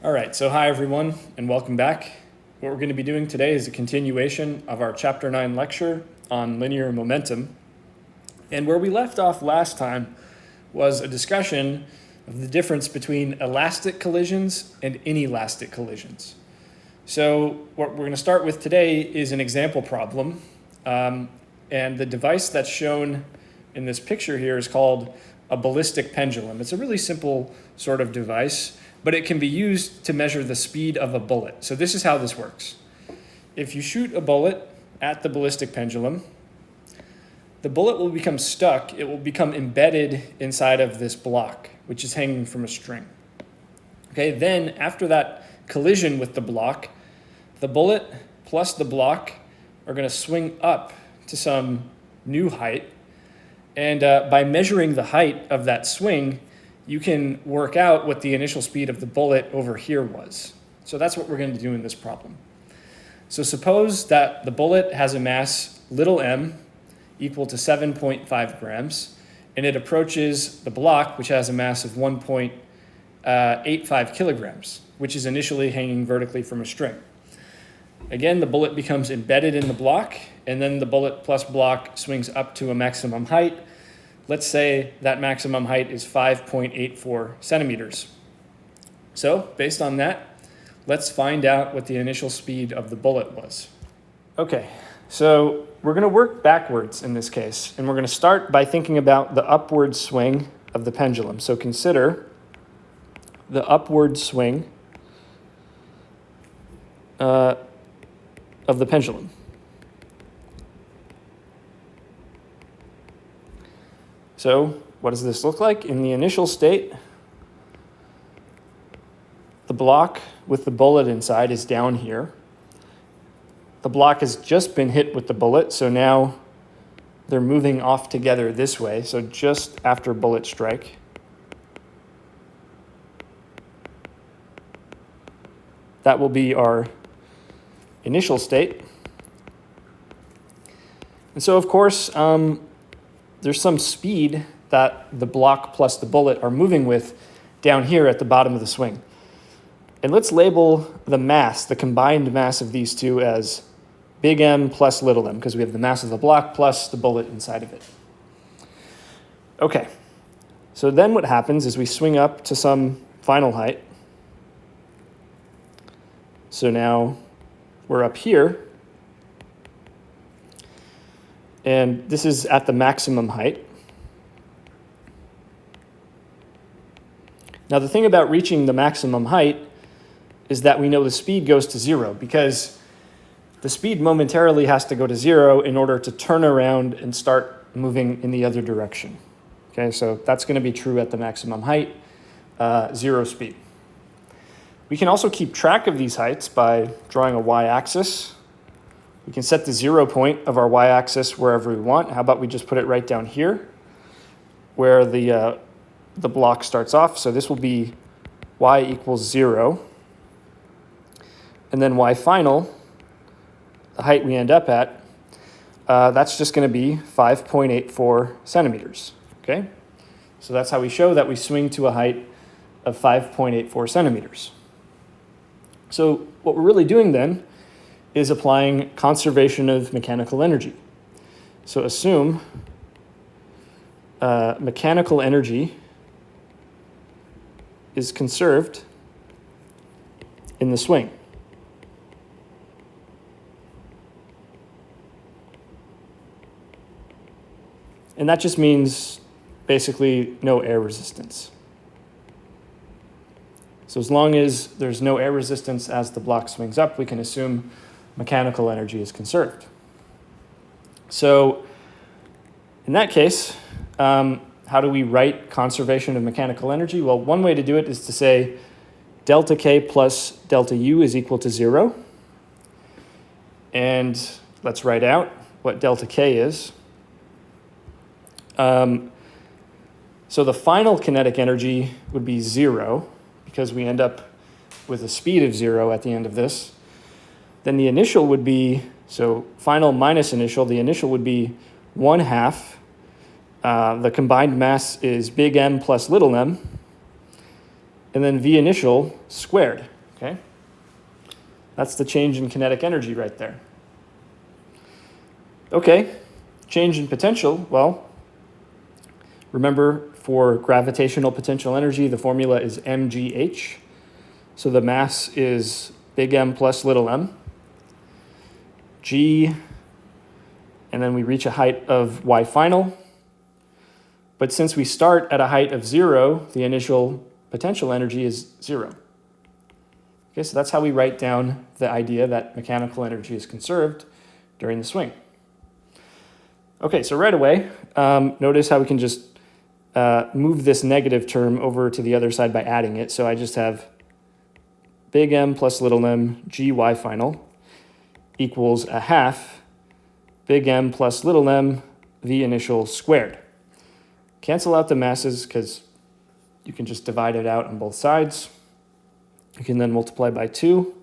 All right, so hi everyone and welcome back. What we're going to be doing today is a continuation of our Chapter 9 lecture on linear momentum. And where we left off last time was a discussion of the difference between elastic collisions and inelastic collisions. So what we're going to start with today is an example problem. And the device that's shown in this picture here is called a ballistic pendulum. It's a really simple sort of device, but it can be used to measure the speed of a bullet. So this is how this works. If you shoot a bullet at the ballistic pendulum, the bullet will become stuck. It will become embedded inside of this block, which is hanging from a string. Okay, then after that collision with the block, the bullet plus the block are going to swing up to some new height. And by measuring the height of that swing, you can work out what the initial speed of the bullet over here was. So that's what we're going to do in this problem. So suppose that the bullet has a mass little m equal to 7.5 grams, and it approaches the block, which has a mass of 1.85 kilograms, which is initially hanging vertically from a string. Again, the bullet becomes embedded in the block, and then the bullet plus block swings up to a maximum height. Let's say that maximum height is 5.84 centimeters. So based on that, let's find out what the initial speed of the bullet was. Okay, so we're going to work backwards in this case, and we're going to start by thinking about the upward swing of the pendulum. So consider the upward swing of the pendulum. So what does this look like? In the initial state, the block with the bullet inside is down here. The block has just been hit with the bullet, so now they're moving off together this way, so just after bullet strike. That will be our initial state. And so, of course, there's some speed that the block plus the bullet are moving with down here at the bottom of the swing. And let's label the mass, the combined mass of these two, as big M plus little m, because we have the mass of the block plus the bullet inside of it. Okay, so then what happens is we swing up to some final height. So now we're up here. And this is at the maximum height. Now the thing about reaching the maximum height is that we know the speed goes to 0, because the speed momentarily has to go to 0 in order to turn around and start moving in the other direction. Okay, so that's going to be true at the maximum height, 0 speed. We can also keep track of these heights by drawing a y-axis. We can set the 0 point of our y-axis wherever we want. How about we just put it right down here where the block starts off. So this will be y equals 0. And then y final, the height we end up at, that's just going to be 5.84 centimeters. Okay? So that's how we show that we swing to a height of 5.84 centimeters. So what we're really doing then is applying conservation of mechanical energy. So assume mechanical energy is conserved in the swing. And that just means basically no air resistance. So as long as there's no air resistance as the block swings up, we can assume mechanical energy is conserved. So in that case, how do we write conservation of mechanical energy? Well, one way to do it is to say delta K plus delta U is equal to 0. And let's write out what delta K is. So the final kinetic energy would be 0, because we end up with a speed of 0 at the end of this. Then the initial would be, so final minus initial, the initial would be 1/2. The combined mass is big M plus little m. And then V initial squared. Okay? That's the change in kinetic energy right there. Okay, change in potential, well, remember for gravitational potential energy, the formula is mgh. So the mass is big M plus little m. G, and then we reach a height of y final. But since we start at a height of 0, the initial potential energy is 0. Okay, so that's how we write down the idea that mechanical energy is conserved during the swing. Okay, so right away, notice how we can just move this negative term over to the other side by adding it. So I just have big M plus little m gy final equals a half big M plus little m v initial squared. Cancel out the masses because you can just divide it out on both sides. You can then multiply by 2.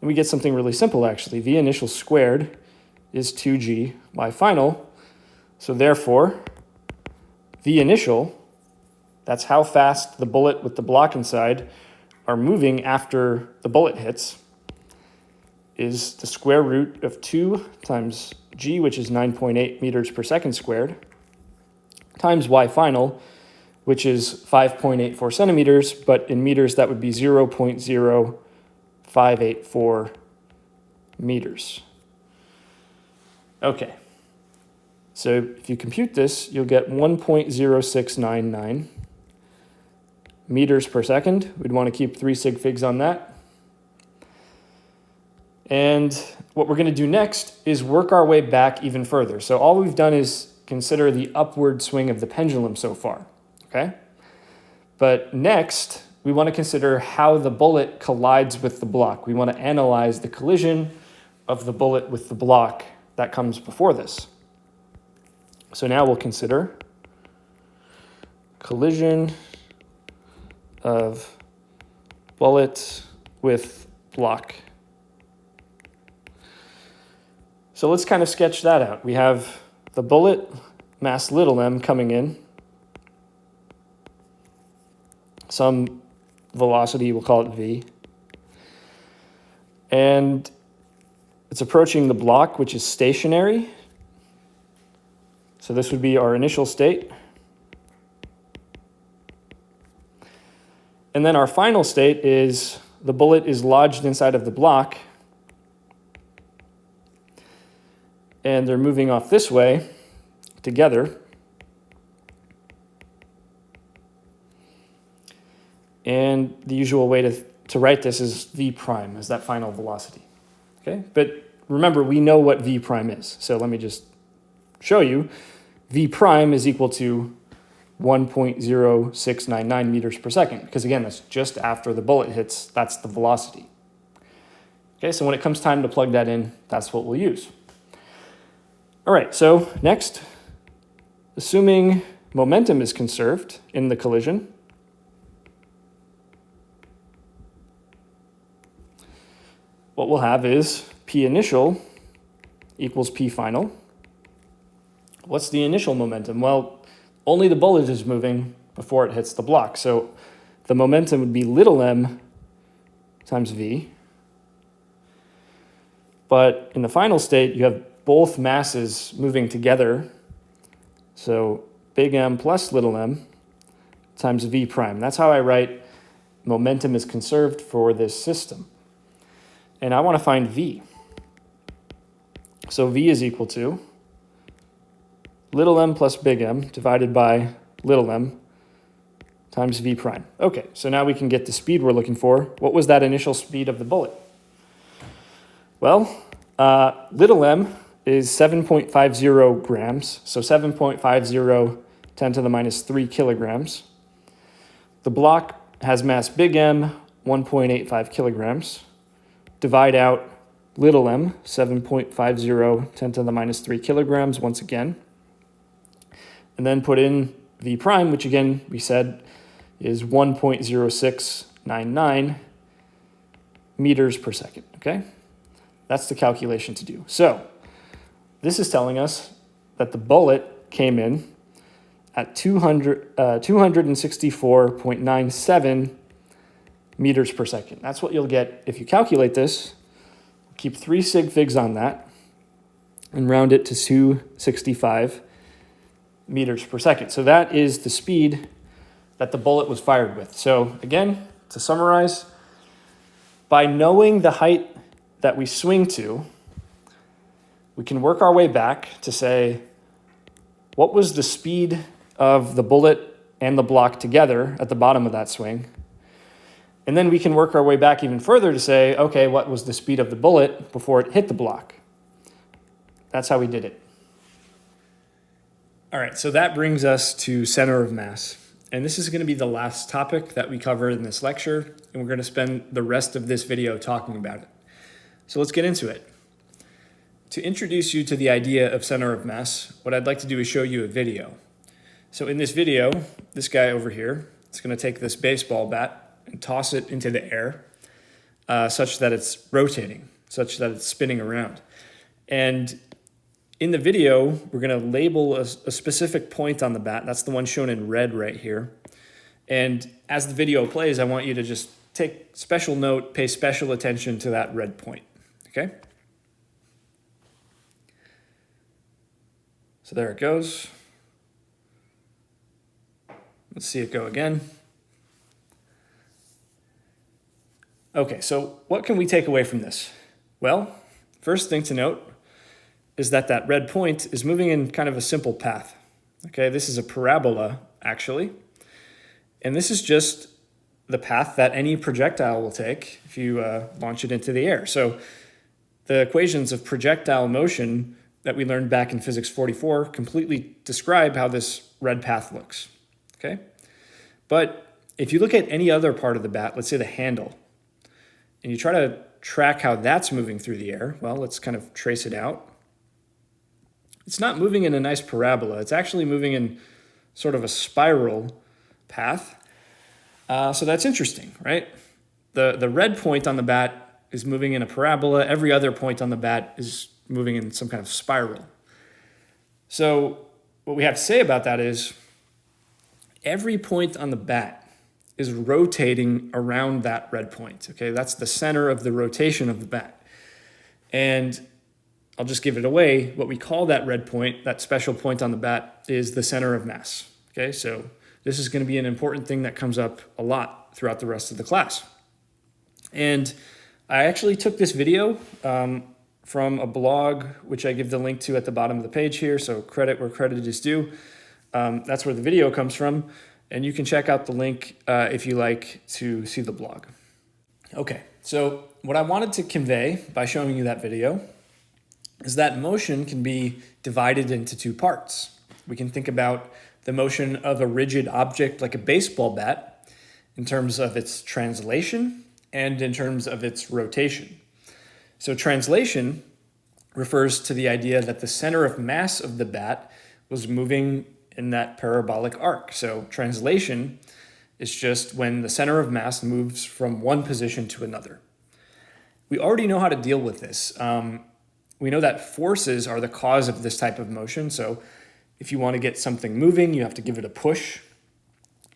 And we get something really simple, actually. V initial squared is 2g y final. So therefore, V initial, that's how fast the bullet with the block inside are moving after the bullet hits, is the square root of 2 times g, which is 9.8 meters per second squared, times y final, which is 5.84 centimeters, but in meters that would be 0.0584 meters. Okay, so if you compute this, you'll get 1.0699 meters per second. We'd want to keep 3 sig figs on that. And what we're going to do next is work our way back even further. So all we've done is consider the upward swing of the pendulum so far, okay? But next, we want to consider how the bullet collides with the block. We want to analyze the collision of the bullet with the block that comes before this. So now we'll consider collision of bullet with block. So let's kind of sketch that out. We have the bullet, mass little m, coming in. Some velocity, we'll call it v. And it's approaching the block, which is stationary. So this would be our initial state. And then our final state is the bullet is lodged inside of the block, and they're moving off this way together. And the usual way to write this is v prime as that final velocity. Okay, but remember, we know what v prime is. So let me just show you. V prime is equal to 1.0699 meters per second, because again, that's just after the bullet hits, that's the velocity. Okay, so when it comes time to plug that in, that's what we'll use. All right, so next, assuming momentum is conserved in the collision, what we'll have is P initial equals P final. What's the initial momentum? Well, only the bullet is moving before it hits the block. So the momentum would be little m times v. But in the final state, you have both masses moving together. So big M plus little m times v prime. That's how I write momentum is conserved for this system. And I want to find v. So v is equal to little m plus big M divided by little m times v prime. Okay, so now we can get the speed we're looking for. What was that initial speed of the bullet? Well, little m is 7.50 grams, so 7.50 10 to the minus 3 kilograms. The block has mass big M, 1.85 kilograms. Divide out little m, 7.50 10 to the minus 3 kilograms once again. And then put in v prime, which again we said is 1.0699 meters per second, okay? That's the calculation to do. So this is telling us that the bullet came in at 264.97 meters per second. That's what you'll get if you calculate this. Keep 3 sig figs on that and round it to 265 meters per second. So that is the speed that the bullet was fired with. So again, to summarize, by knowing the height that we swing to, we can work our way back to say, what was the speed of the bullet and the block together at the bottom of that swing? And then we can work our way back even further to say, okay, what was the speed of the bullet before it hit the block? That's how we did it. All right, so that brings us to center of mass. And this is going to be the last topic that we cover in this lecture, and we're going to spend the rest of this video talking about it. So let's get into it. To introduce you to the idea of center of mass, what I'd like to do is show you a video. So in this video, this guy over here is going to take this baseball bat and toss it into the air such that it's rotating, such that it's spinning around. And in the video, we're going to label a specific point on the bat. That's the one shown in red right here. And as the video plays, I want you to just take special note, pay special attention to that red point, okay? So there it goes. Let's see it go again. Okay, so what can we take away from this? Well, first thing to note is that that red point is moving in kind of a simple path. Okay, this is a parabola, actually. And this is just the path that any projectile will take if you launch it into the air. So the equations of projectile motion that we learned back in Physics 44 completely describe how this red path looks, okay? But if you look at any other part of the bat, let's say the handle, and you try to track how that's moving through the air, well, let's kind of trace it out. It's not moving in a nice parabola. It's actually moving in sort of a spiral path. So that's interesting, right? The red point on the bat is moving in a parabola. Every other point on the bat is moving in some kind of spiral. So what we have to say about that is every point on the bat is rotating around that red point, okay? That's the center of the rotation of the bat. And I'll just give it away. What we call that red point, that special point on the bat, is the center of mass, okay? So this is going to be an important thing that comes up a lot throughout the rest of the class. And I actually took this video from a blog, which I give the link to at the bottom of the page here, so credit where credit is due. That's where the video comes from, and you can check out the link if you like to see the blog. Okay, so what I wanted to convey by showing you that video is that motion can be divided into 2 parts. We can think about the motion of a rigid object like a baseball bat in terms of its translation and in terms of its rotation. So translation refers to the idea that the center of mass of the bat was moving in that parabolic arc. So translation is just when the center of mass moves from one position to another. We already know how to deal with this. We know that forces are the cause of this type of motion. So if you want to get something moving, you have to give it a push.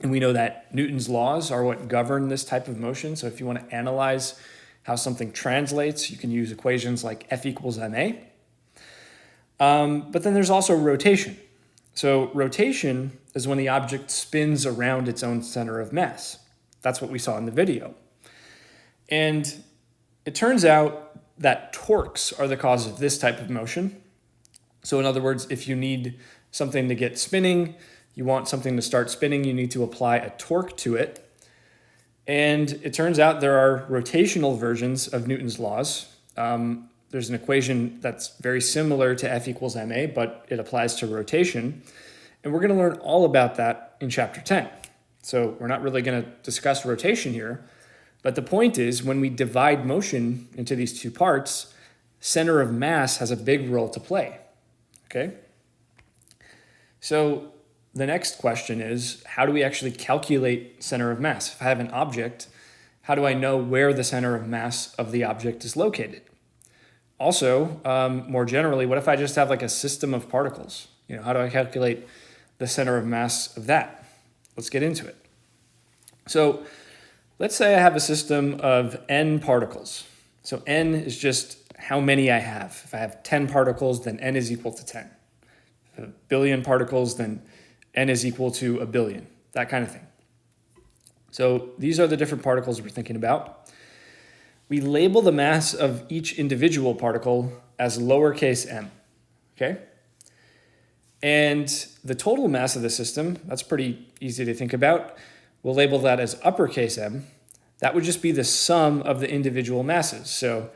And we know that Newton's laws are what govern this type of motion. So if you want to analyze how something translates, you can use equations like F equals ma. But then there's also rotation. So rotation is when the object spins around its own center of mass. That's what we saw in the video. And it turns out that torques are the cause of this type of motion. So in other words, if you need something to get spinning, you want something to start spinning, you need to apply a torque to it. And it turns out there are rotational versions of Newton's laws. There's an equation that's very similar to F equals ma, but it applies to rotation. And we're going to learn all about that in chapter 10. So we're not really going to discuss rotation here. But the point is, when we divide motion into these 2 parts, center of mass has a big role to play, okay? So the next question is, how do we actually calculate center of mass? If I have an object, how do I know where the center of mass of the object is located? Also, more generally, what if I just have like a system of particles? How do I calculate the center of mass of that? Let's get into it. So Let's say I have a system of n particles. So n is just how many I have. If I have 10 particles, then n is equal to 10. If I have a billion particles, then n is equal to a billion, that kind of thing. So these are the different particles we're thinking about. We label the mass of each individual particle as lowercase m, okay? And the total mass of the system, that's pretty easy to think about. We'll label that as uppercase m. That would just be the sum of the individual masses. So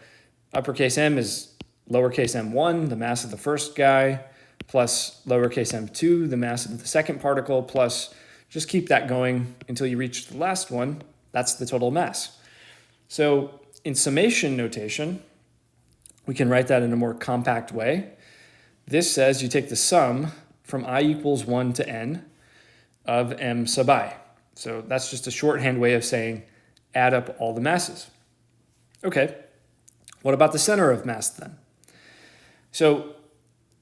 uppercase m is lowercase m1, the mass of the first guy, plus lowercase m2, the mass of the second particle, plus just keep that going until you reach the last one. That's the total mass. So in summation notation, we can write that in a more compact way. This says you take the sum from I equals 1 to n of m sub I. So that's just a shorthand way of saying add up all the masses. Okay, what about the center of mass then? So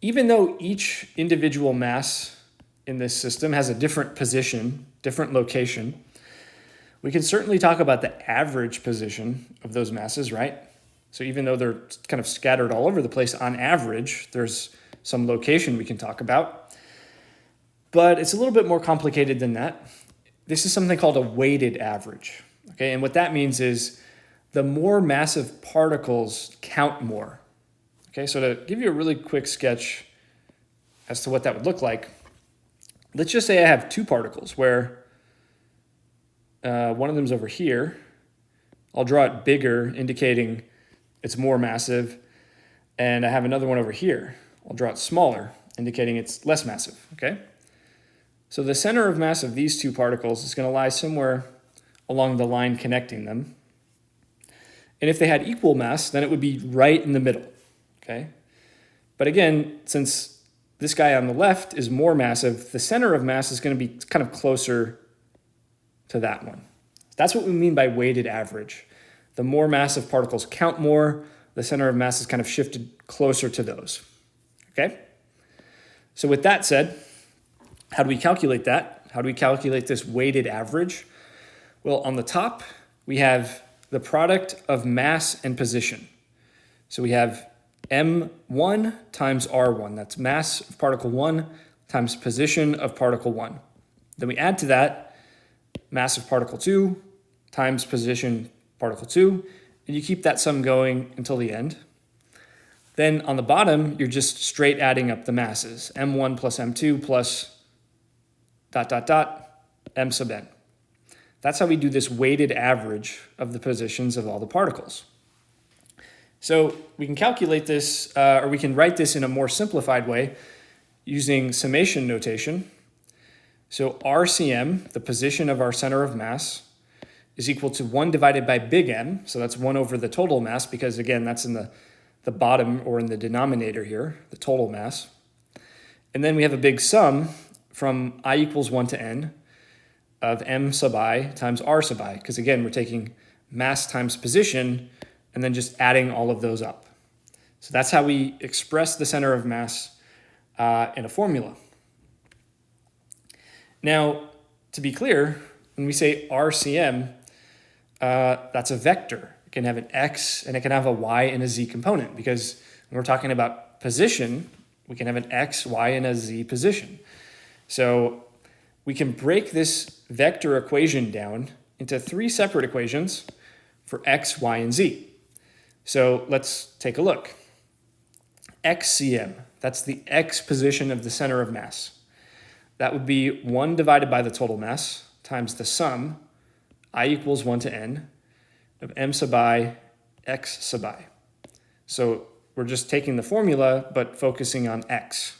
even though each individual mass in this system has a different position, different location, we can certainly talk about the average position of those masses, right? So even though they're kind of scattered all over the place, on average, there's some location we can talk about. But it's a little bit more complicated than that. This is something called a weighted average. Okay, and what that means is the more massive particles count more. Okay, so to give you a really quick sketch as to what that would look like, let's just say I have two particles where one of them's over here. I'll draw it bigger, indicating it's more massive. And I have another one over here. I'll draw it smaller, indicating it's less massive, okay? So the center of mass of these two particles is going to lie somewhere along the line connecting them. And if they had equal mass, then it would be right in the middle, okay? But again, since this guy on the left is more massive, the center of mass is going to be kind of closer to that one. That's what we mean by weighted average. The more massive particles count more, the center of mass is kind of shifted closer to those, okay? So with that said, how do we calculate that? How do we calculate this weighted average? Well, on the top, we have the product of mass and position. So we have m1 times r1. That's mass of particle 1 times position of particle 1. Then we add to that mass of particle 2 times position particle 2, and you keep that sum going until the end. Then on the bottom, you're just straight adding up the masses, m1 plus m2 plus ... m sub n. That's how we do this weighted average of the positions of all the particles. So we can calculate this, or we can write this in a more simplified way using summation notation. So RCM, the position of our center of mass, is equal to 1 divided by big M. So that's 1 over the total mass, because again, that's in the bottom or in the denominator here, the total mass. And then we have a big sum from I equals 1 to n of m sub I times r sub I, because again, we're taking mass times position and then just adding all of those up. So that's how we express the center of mass in a formula. Now, to be clear, when we say RCM, that's a vector. It can have an x and it can have a y and a z component, because when we're talking about position, we can have an x, y, and a z position. So we can break this vector equation down into 3 separate equations for x, y, and z. So let's take a look. XCM, that's the x position of the center of mass. That would be 1 divided by the total mass times the sum, I equals 1 to n, of m sub I, x sub I. So we're just taking the formula, but focusing on x.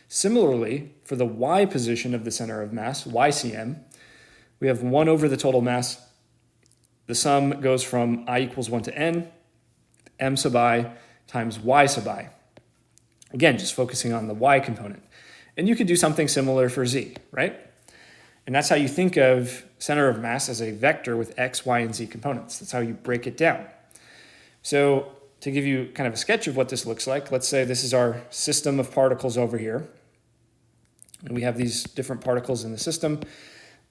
Similarly, for the y position of the center of mass, YCM, we have 1 over the total mass. The sum goes from I equals 1 to n, m sub I times y sub I. Again, just focusing on the y component. And you could do something similar for z, right? And that's how you think of center of mass as a vector with x, y, and z components. That's how you break it down. So to give you kind of a sketch of what this looks like, let's say this is our system of particles over here. And we have these different particles in the system.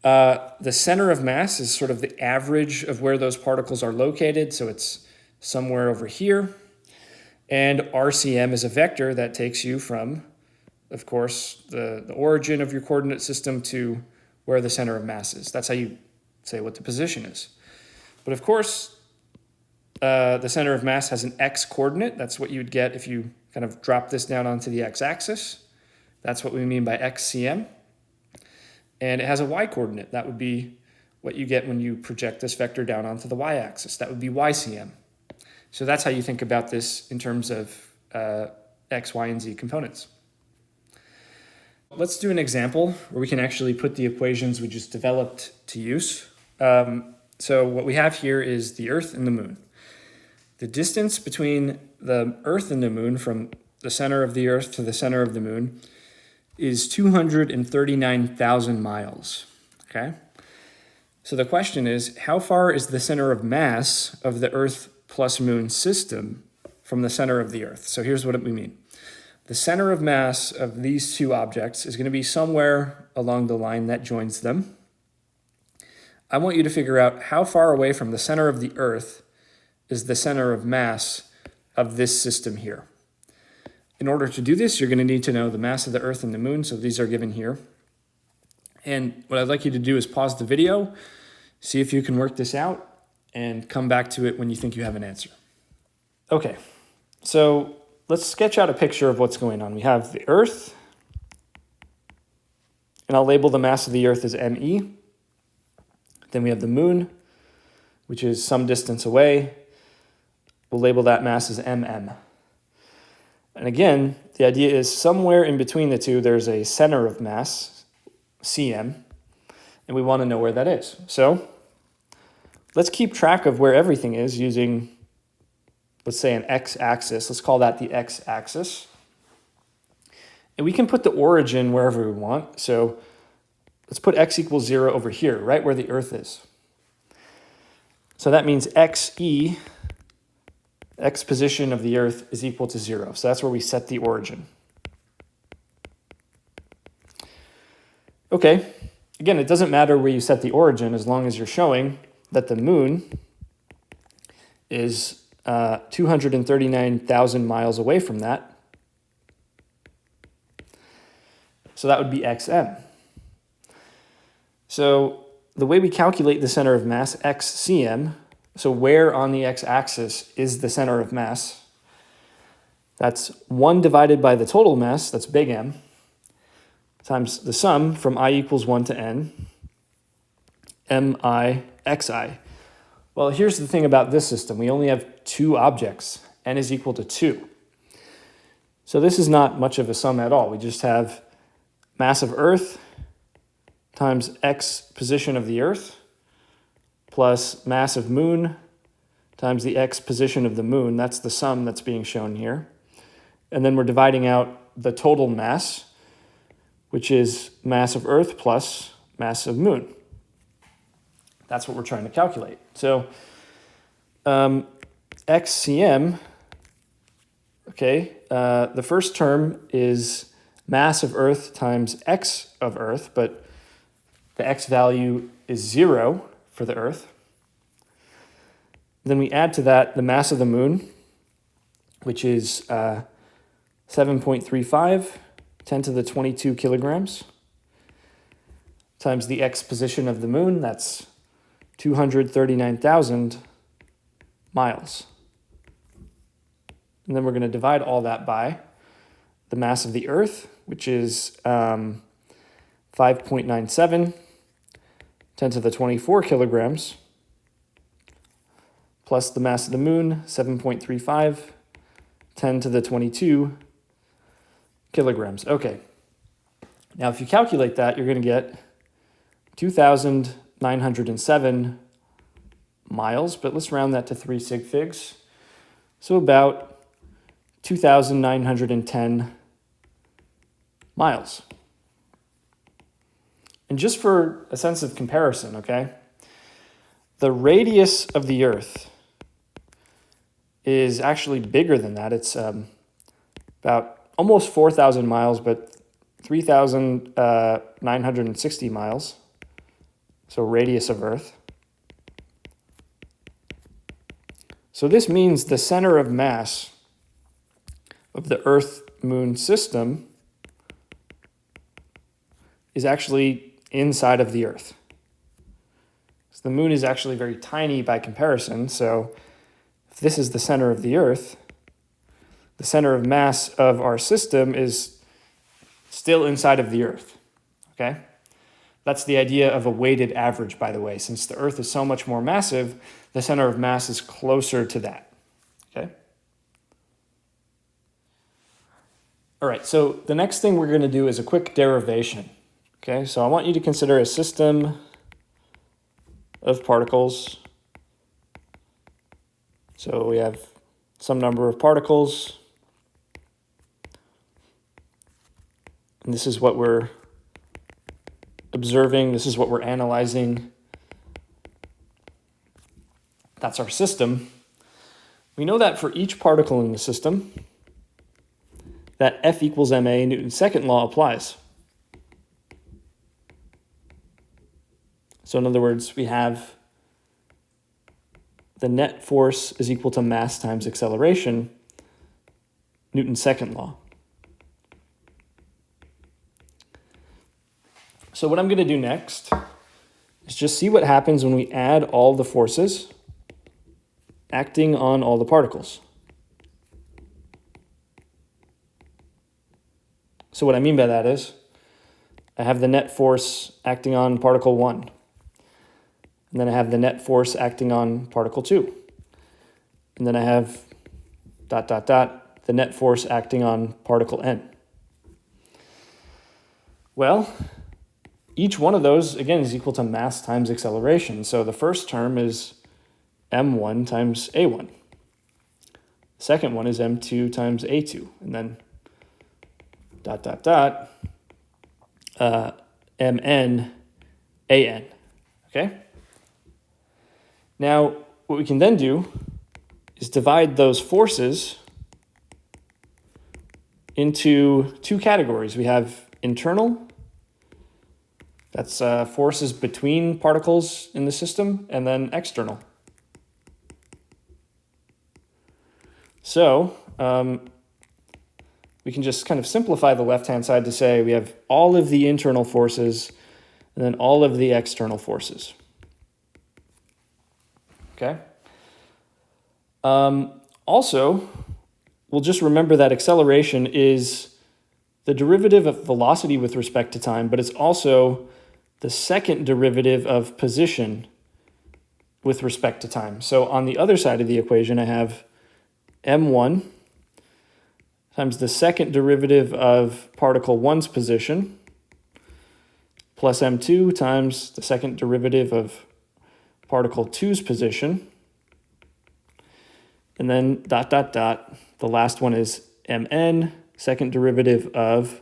The center of mass is sort of the average of where those particles are located, so it's somewhere over here. And RCM is a vector that takes you from, of course, the origin of your coordinate system to where the center of mass is. That's how you say what the position is. But of course, the center of mass has an x coordinate. That's what you would get if you kind of drop this down onto the x-axis. That's what we mean by xcm. And it has a y coordinate. That would be what you get when you project this vector down onto the y-axis. That would be ycm. So that's how you think about this in terms of x, y, and z components. Let's do an example where we can actually put the equations we just developed to use. So what we have here is the Earth and the Moon. The distance between the Earth and the Moon from the center of the Earth to the center of the Moon is 239,000 miles, okay? So the question is, how far is the center of mass of the Earth plus Moon system from the center of the Earth? So here's what we mean. The center of mass of these two objects is going to be somewhere along the line that joins them. I want you to figure out how far away from the center of the Earth is the center of mass of this system here. In order to do this, you're going to need to know the mass of the Earth and the Moon, so these are given here. And what I'd like you to do is pause the video, see if you can work this out, and come back to it when you think you have an answer. Okay, so let's sketch out a picture of what's going on. We have the Earth, and I'll label the mass of the Earth as ME. Then we have the Moon, which is some distance away. We'll label that mass as MM. And again, the idea is somewhere in between the two, there's a center of mass, CM, and we want to know where that is. So let's keep track of where everything is using, let's say, an x-axis. Let's call that the x-axis. And we can put the origin wherever we want. So let's put x equals 0 over here, right where the Earth is. So that means xe, x position of the Earth, is equal to 0. So that's where we set the origin. Okay, again, it doesn't matter where you set the origin as long as you're showing that the Moon is 239,000 miles away from that. So that would be xm. So the way we calculate the center of mass, xcm, so where on the x-axis is the center of mass? That's 1 divided by the total mass, that's big M, times the sum from I equals 1 to n, mi xi. Well, here's the thing about this system. We only have 2 objects. N is equal to 2. So this is not much of a sum at all. We just have mass of Earth times x position of the Earth plus mass of Moon times the x position of the Moon. That's the sum that's being shown here. And then we're dividing out the total mass, which is mass of Earth plus mass of Moon. That's what we're trying to calculate. So xcm, okay, the first term is mass of Earth times x of Earth, but the x value is 0 for the Earth. Then we add to that the mass of the Moon, which is 7.35, 10 to the 22 kilograms, times the x position of the Moon, that's 239,000 miles. And then we're going to divide all that by the mass of the Earth, which is 5.97, 10 to the 24 kilograms, plus the mass of the Moon, 7.35, 10 to the 22 kilograms. Okay. Now, if you calculate that, you're going to get 2,907 miles, but let's round that to 3 sig figs. So about 2,910 miles. And just for a sense of comparison, okay, the radius of the Earth is actually bigger than that. It's about almost 4,000 miles, but 3,960 miles. so radius of Earth. So this means the center of mass of the Earth-Moon system is actually inside of the Earth. So the Moon is actually very tiny by comparison, so if this is the center of the Earth, the center of mass of our system is still inside of the Earth, okay? That's the idea of a weighted average, by the way. Since the Earth is so much more massive, the center of mass is closer to that, okay? All right, so the next thing we're going to do is a quick derivation, okay? So I want you to consider a system of particles. So we have some number of particles, and this is what we're observing, this is what we're analyzing. That's our system. We know that for each particle in the system, that F equals ma, Newton's second law applies. So in other words, we have the net force is equal to mass times acceleration, Newton's second law. So what I'm going to do next is just see what happens when we add all the forces acting on all the particles. So what I mean by that is I have the net force acting on particle 1. And then I have the net force acting on particle 2. And then I have ... the net force acting on particle n. Well, each one of those, again, is equal to mass times acceleration. So the first term is m1 times a1. The second one is m2 times a2. And then ... mn an. Okay? Now, what we can then do is divide those forces into two categories. We have internal, that's forces between particles in the system, and then external. So we can just kind of simplify the left-hand side to say we have all of the internal forces and then all of the external forces. Okay? Also, we'll just remember that acceleration is the derivative of velocity with respect to time, but it's also the second derivative of position with respect to time. So on the other side of the equation, I have m1 times the second derivative of particle 1's position plus m2 times the second derivative of particle 2's position. And then ... the last one is mn, second derivative of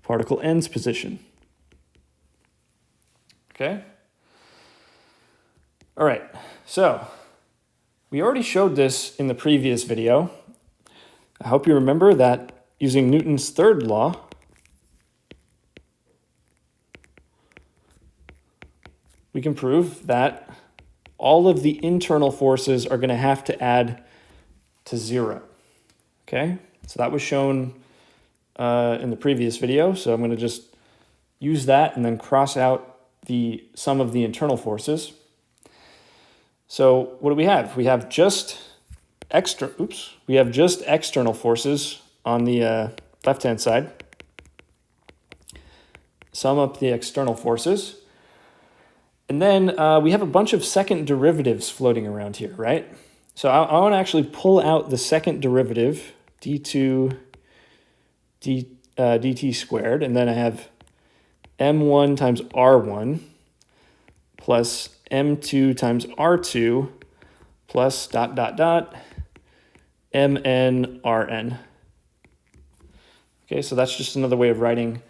particle n's position. Okay? All right, so we already showed this in the previous video. I hope you remember that using Newton's third law, we can prove that all of the internal forces are going to have to add to 0. Okay, so that was shown in the previous video. So I'm going to just use that and then cross out the sum of the internal forces. So what do we have? We have just external forces on the left-hand side. Sum up the external forces. And then we have a bunch of second derivatives floating around here, right? So I want to actually pull out the second derivative, d2 dt squared, and then I have m1 times r1 plus m2 times r2 plus ... mn rn. Okay, so that's just another way of writing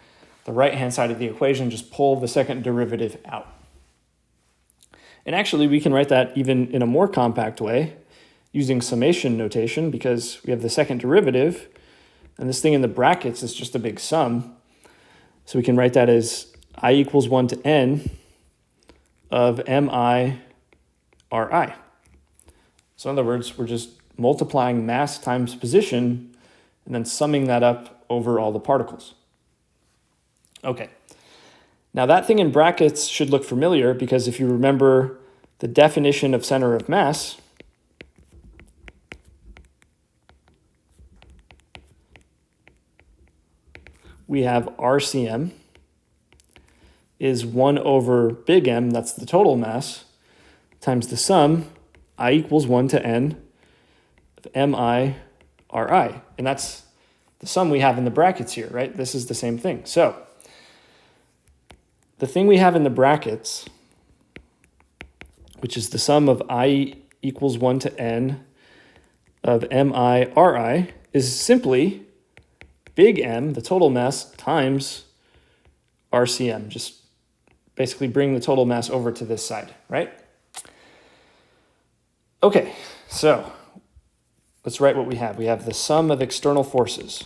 the right-hand side of the equation. Just pull the second derivative out. And actually, we can write that even in a more compact way using summation notation, because we have the second derivative, and this thing in the brackets is just a big sum. So we can write that as I equals 1 to n of mi ri. So in other words, we're just multiplying mass times position and then summing that up over all the particles. Okay. Now that thing in brackets should look familiar because if you remember the definition of center of mass, we have RCM is 1 over big M, that's the total mass, times the sum, I equals 1 to N, of MI RI. And that's the sum we have in the brackets here, right? This is the same thing. So the thing we have in the brackets, which is the sum of I equals 1 to N of MI RI, is simply big M, the total mass, times RCM. Just basically bring the total mass over to this side, right? Okay, so let's write what we have. We have the sum of external forces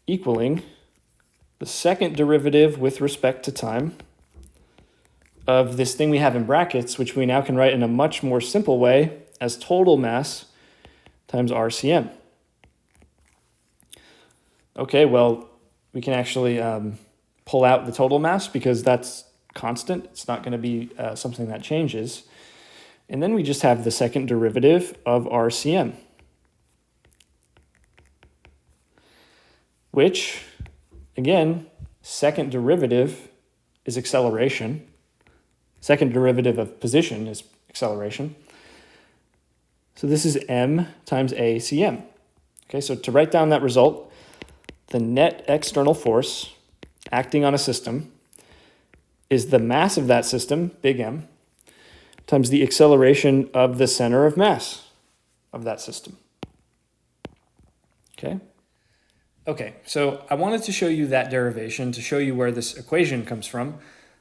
equaling the second derivative with respect to time of this thing we have in brackets, which we now can write in a much more simple way as total mass times RCM. Okay, well, we can actually pull out the total mass because that's constant. It's not going to be something that changes. And then we just have the second derivative of RCM, which, again, second derivative is acceleration. Second derivative of position is acceleration. So this is m times ACM. Okay, so to write down that result, the net external force acting on a system is the mass of that system, big M, times the acceleration of the center of mass of that system. Okay? Okay, so I wanted to show you that derivation to show you where this equation comes from,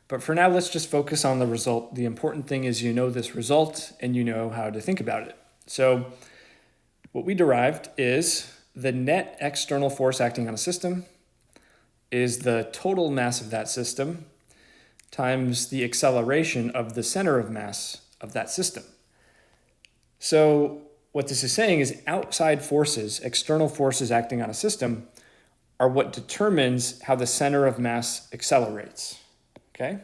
but for now let's just focus on the result. The important thing is you know this result and you know how to think about it. So what we derived is the net external force acting on a system is the total mass of that system times the acceleration of the center of mass of that system. So what this is saying is outside forces, external forces acting on a system, are what determines how the center of mass accelerates. Okay?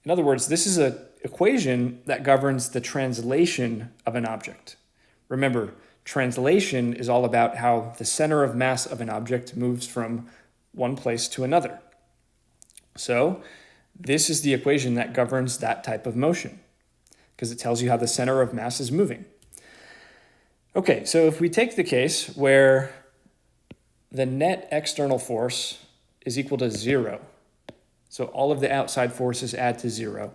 In other words, this is an equation that governs the translation of an object. Remember, translation is all about how the center of mass of an object moves from one place to another. So this is the equation that governs that type of motion because it tells you how the center of mass is moving. Okay, so if we take the case where the net external force is equal to 0, so all of the outside forces add to 0,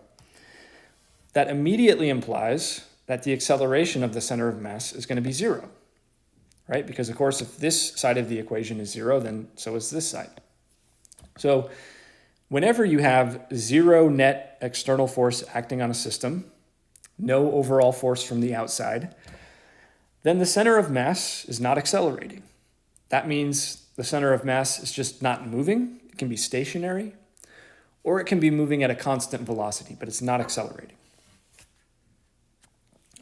that immediately implies that the acceleration of the center of mass is going to be 0, right? Because of course, if this side of the equation is 0, then so is this side. So whenever you have 0 net external force acting on a system, no overall force from the outside, then the center of mass is not accelerating. That means the center of mass is just not moving. It can be stationary, or it can be moving at a constant velocity, but it's not accelerating.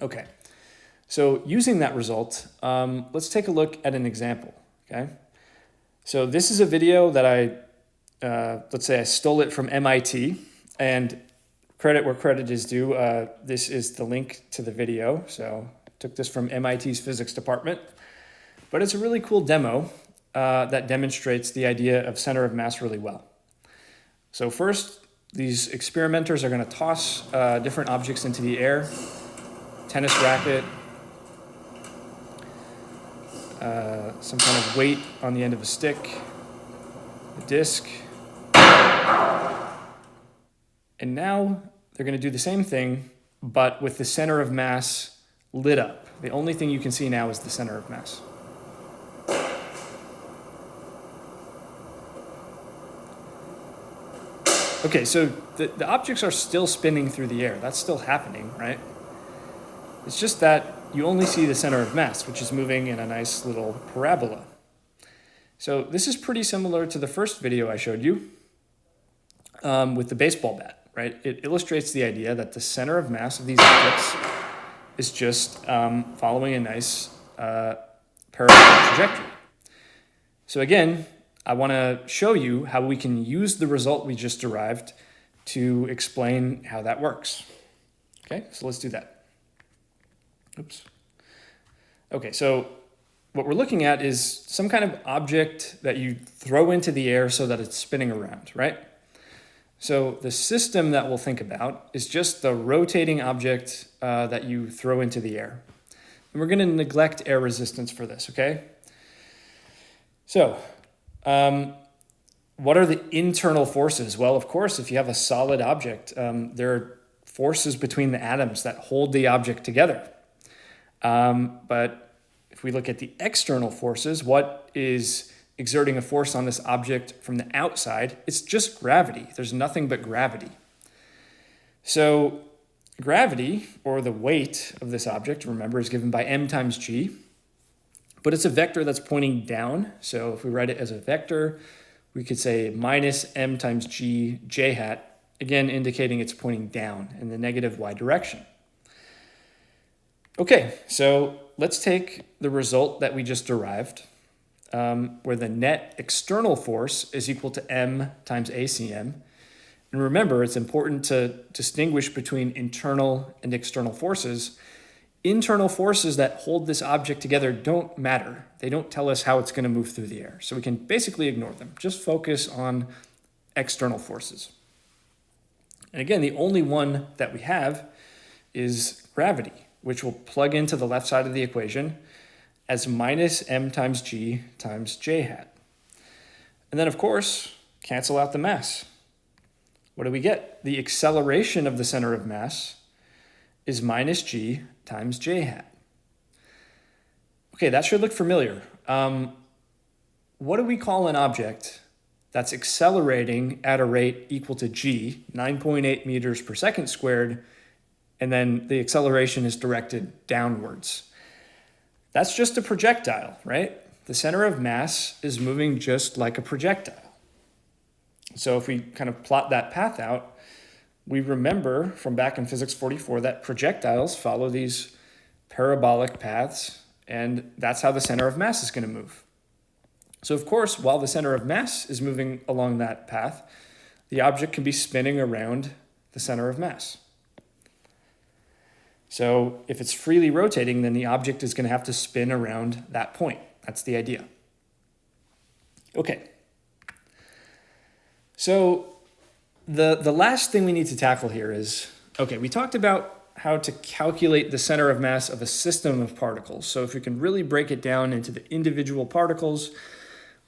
Okay, so using that result, let's take a look at an example, okay? So this is a video that let's say I stole it from MIT, and credit where credit is due, this is the link to the video, so I took this from MIT's physics department, but it's a really cool demo that demonstrates the idea of center of mass really well. So first, these experimenters are going to toss different objects into the air, tennis racket, some kind of weight on the end of a stick, a disc, and now they're going to do the same thing, but with the center of mass lit up. The only thing you can see now is the center of mass. Okay, so the objects are still spinning through the air. That's still happening, right? It's just that you only see the center of mass, which is moving in a nice little parabola. So this is pretty similar to the first video I showed you with the baseball bat, right? It illustrates the idea that the center of mass of these objects is just following a nice parabolic trajectory. So again, I want to show you how we can use the result we just derived to explain how that works. Okay, so let's do that. Oops. Okay, so what we're looking at is some kind of object that you throw into the air so that it's spinning around, right? So the system that we'll think about is just the rotating object that you throw into the air. And we're going to neglect air resistance for this, okay? So what are the internal forces? Well, of course, if you have a solid object, there are forces between the atoms that hold the object together. But if we look at the external forces, what is exerting a force on this object from the outside? It's just gravity. There's nothing but gravity. So gravity, or the weight of this object, remember, is given by m times g, but it's a vector that's pointing down. So if we write it as a vector, we could say minus m times g j hat, again indicating it's pointing down in the negative y direction. Okay, so let's take the result that we just derived, where the net external force is equal to m times ACM. And remember, it's important to distinguish between internal and external forces. Internal forces that hold this object together don't matter. They don't tell us how it's going to move through the air. So we can basically ignore them. Just focus on external forces. And again, the only one that we have is gravity, which will plug into the left side of the equation as minus m times g times j hat. And then, of course, cancel out the mass. What do we get? The acceleration of the center of mass is minus g times j hat. Okay, that should look familiar. What do we call an object that's accelerating at a rate equal to g, 9.8 meters per second squared, and then the acceleration is directed downwards? That's just a projectile, right? The center of mass is moving just like a projectile. So if we kind of plot that path out, we remember from back in Physics 44 that projectiles follow these parabolic paths, and that's how the center of mass is going to move. So of course, while the center of mass is moving along that path, the object can be spinning around the center of mass. So if it's freely rotating, then the object is going to have to spin around that point. That's the idea. Okay. So the last thing we need to tackle here is, okay, we talked about how to calculate the center of mass of a system of particles. So if we can really break it down into the individual particles,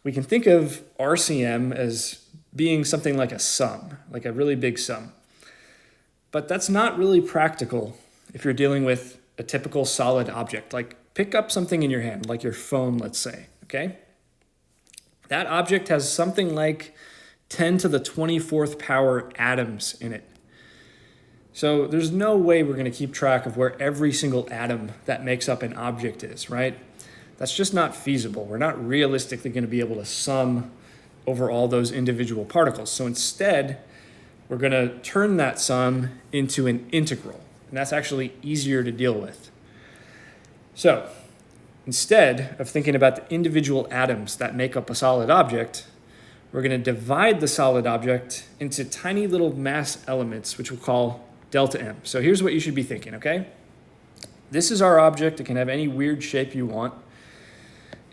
we can think of RCM as being something like a sum, like a really big sum. But that's not really practical if you're dealing with a typical solid object. Like pick up something in your hand, like your phone, let's say, okay? That object has something like 10 to the 24th power atoms in it. So there's no way we're going to keep track of where every single atom that makes up an object is, right? That's just not feasible. We're not realistically going to be able to sum over all those individual particles. So instead, we're going to turn that sum into an integral, and that's actually easier to deal with. So instead of thinking about the individual atoms that make up a solid object, we're going to divide the solid object into tiny little mass elements, which we'll call delta M. So here's what you should be thinking, okay? This is our object. It can have any weird shape you want.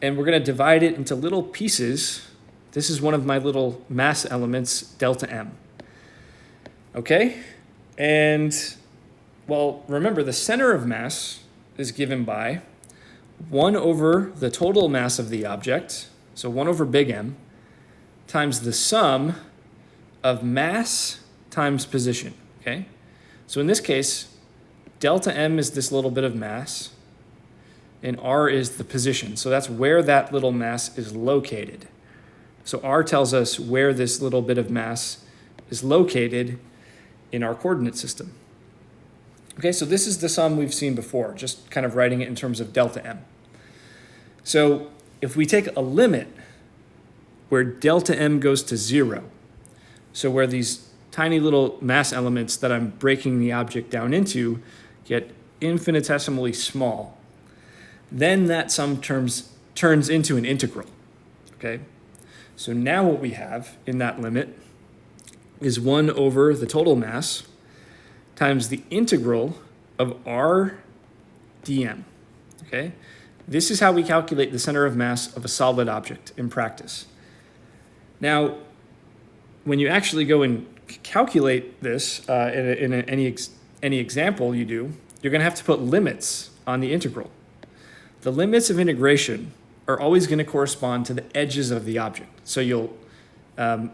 And we're going to divide it into little pieces. This is one of my little mass elements, delta M. Okay? And, well, remember, the center of mass is given by 1 over the total mass of the object, so 1 over big M, times the sum of mass times position, okay? So in this case, delta M is this little bit of mass, and R is the position. So that's where that little mass is located. So R tells us where this little bit of mass is located in our coordinate system. Okay, so this is the sum we've seen before, just kind of writing it in terms of delta M. So if we take a limit where delta M goes to 0, so where these tiny little mass elements that I'm breaking the object down into get infinitesimally small, then that sum turns into an integral, okay? So now what we have in that limit is 1 over the total mass times the integral of r dm, okay? This is how we calculate the center of mass of a solid object in practice. Now, when you actually go and calculate this in any example you do, you're going to have to put limits on the integral. The limits of integration are always going to correspond to the edges of the object. So you'll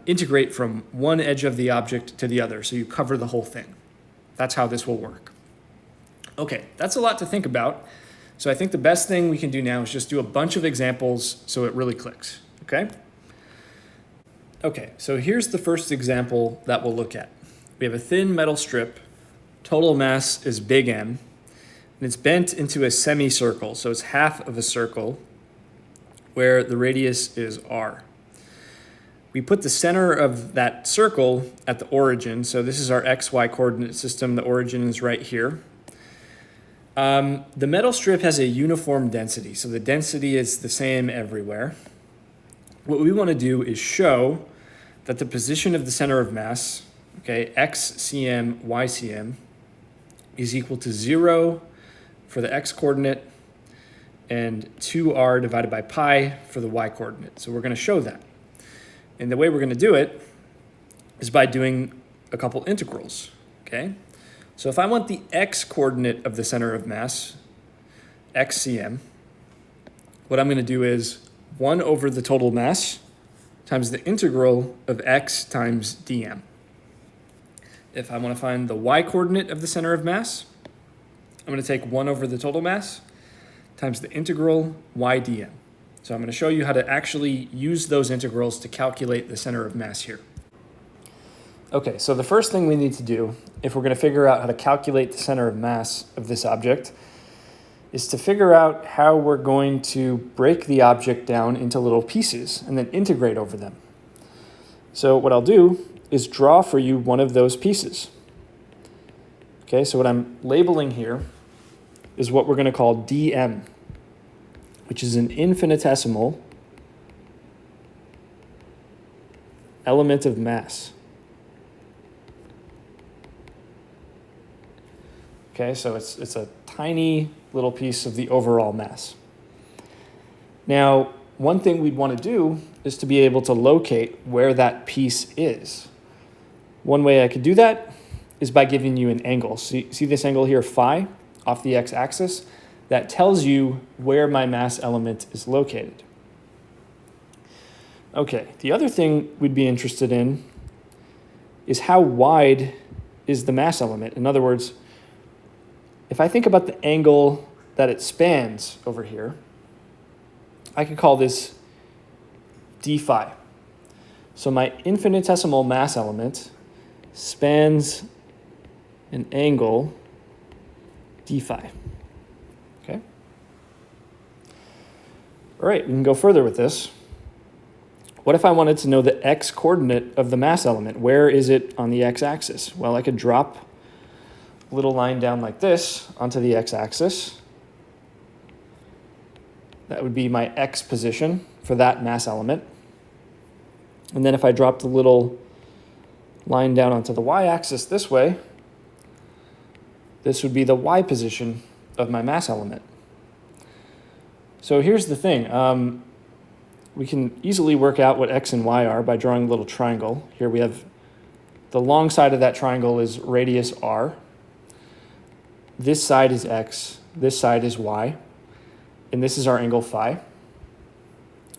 integrate from one edge of the object to the other, so you cover the whole thing. That's how this will work. Okay, that's a lot to think about. So I think the best thing we can do now is just do a bunch of examples so it really clicks, okay? Okay, so here's the first example that we'll look at. We have a thin metal strip, total mass is big M, and it's bent into a semicircle, so it's half of a circle where the radius is r. We put the center of that circle at the origin, so this is our xy coordinate system, the origin is right here. The metal strip has a uniform density, so the density is the same everywhere. What we want to do is show that the position of the center of mass, okay, xcm, ycm, is equal to 0 for the x coordinate and 2r divided by pi for the y coordinate. So we're going to show that. And the way we're going to do it is by doing a couple integrals, okay? So if I want the x coordinate of the center of mass, xcm, what I'm going to do is 1 over the total mass times the integral of x times dm. If I want to find the y coordinate of the center of mass, I'm going to take 1 over the total mass times the integral y dm. So I'm going to show you how to actually use those integrals to calculate the center of mass here. Okay, so the first thing we need to do, if we're going to figure out how to calculate the center of mass of this object, is to figure out how we're going to break the object down into little pieces and then integrate over them. So what I'll do is draw for you one of those pieces. Okay, so what I'm labeling here is what we're going to call dm, which is an infinitesimal element of mass. Okay, so it's a tiny little piece of the overall mass. Now, one thing we'd want to do is to be able to locate where that piece is. One way I could do that is by giving you an angle. See this angle here, phi, off the x-axis? That tells you where my mass element is located. Okay, the other thing we'd be interested in is how wide is the mass element. In other words, if I think about the angle that it spans over here, I could call this d phi. So my infinitesimal mass element spans an angle d phi. Okay? All right, we can go further with this. What if I wanted to know the x coordinate of the mass element? Where is it on the x-axis? Well, I could drop a little line down like this onto the x-axis. That would be my x position for that mass element. And then if I dropped a little line down onto the y-axis this way, this would be the y position of my mass element. So here's the thing. We can easily work out what x and y are by drawing a little triangle. Here we have the long side of that triangle is radius r. This side is x, this side is y, and this is our angle phi.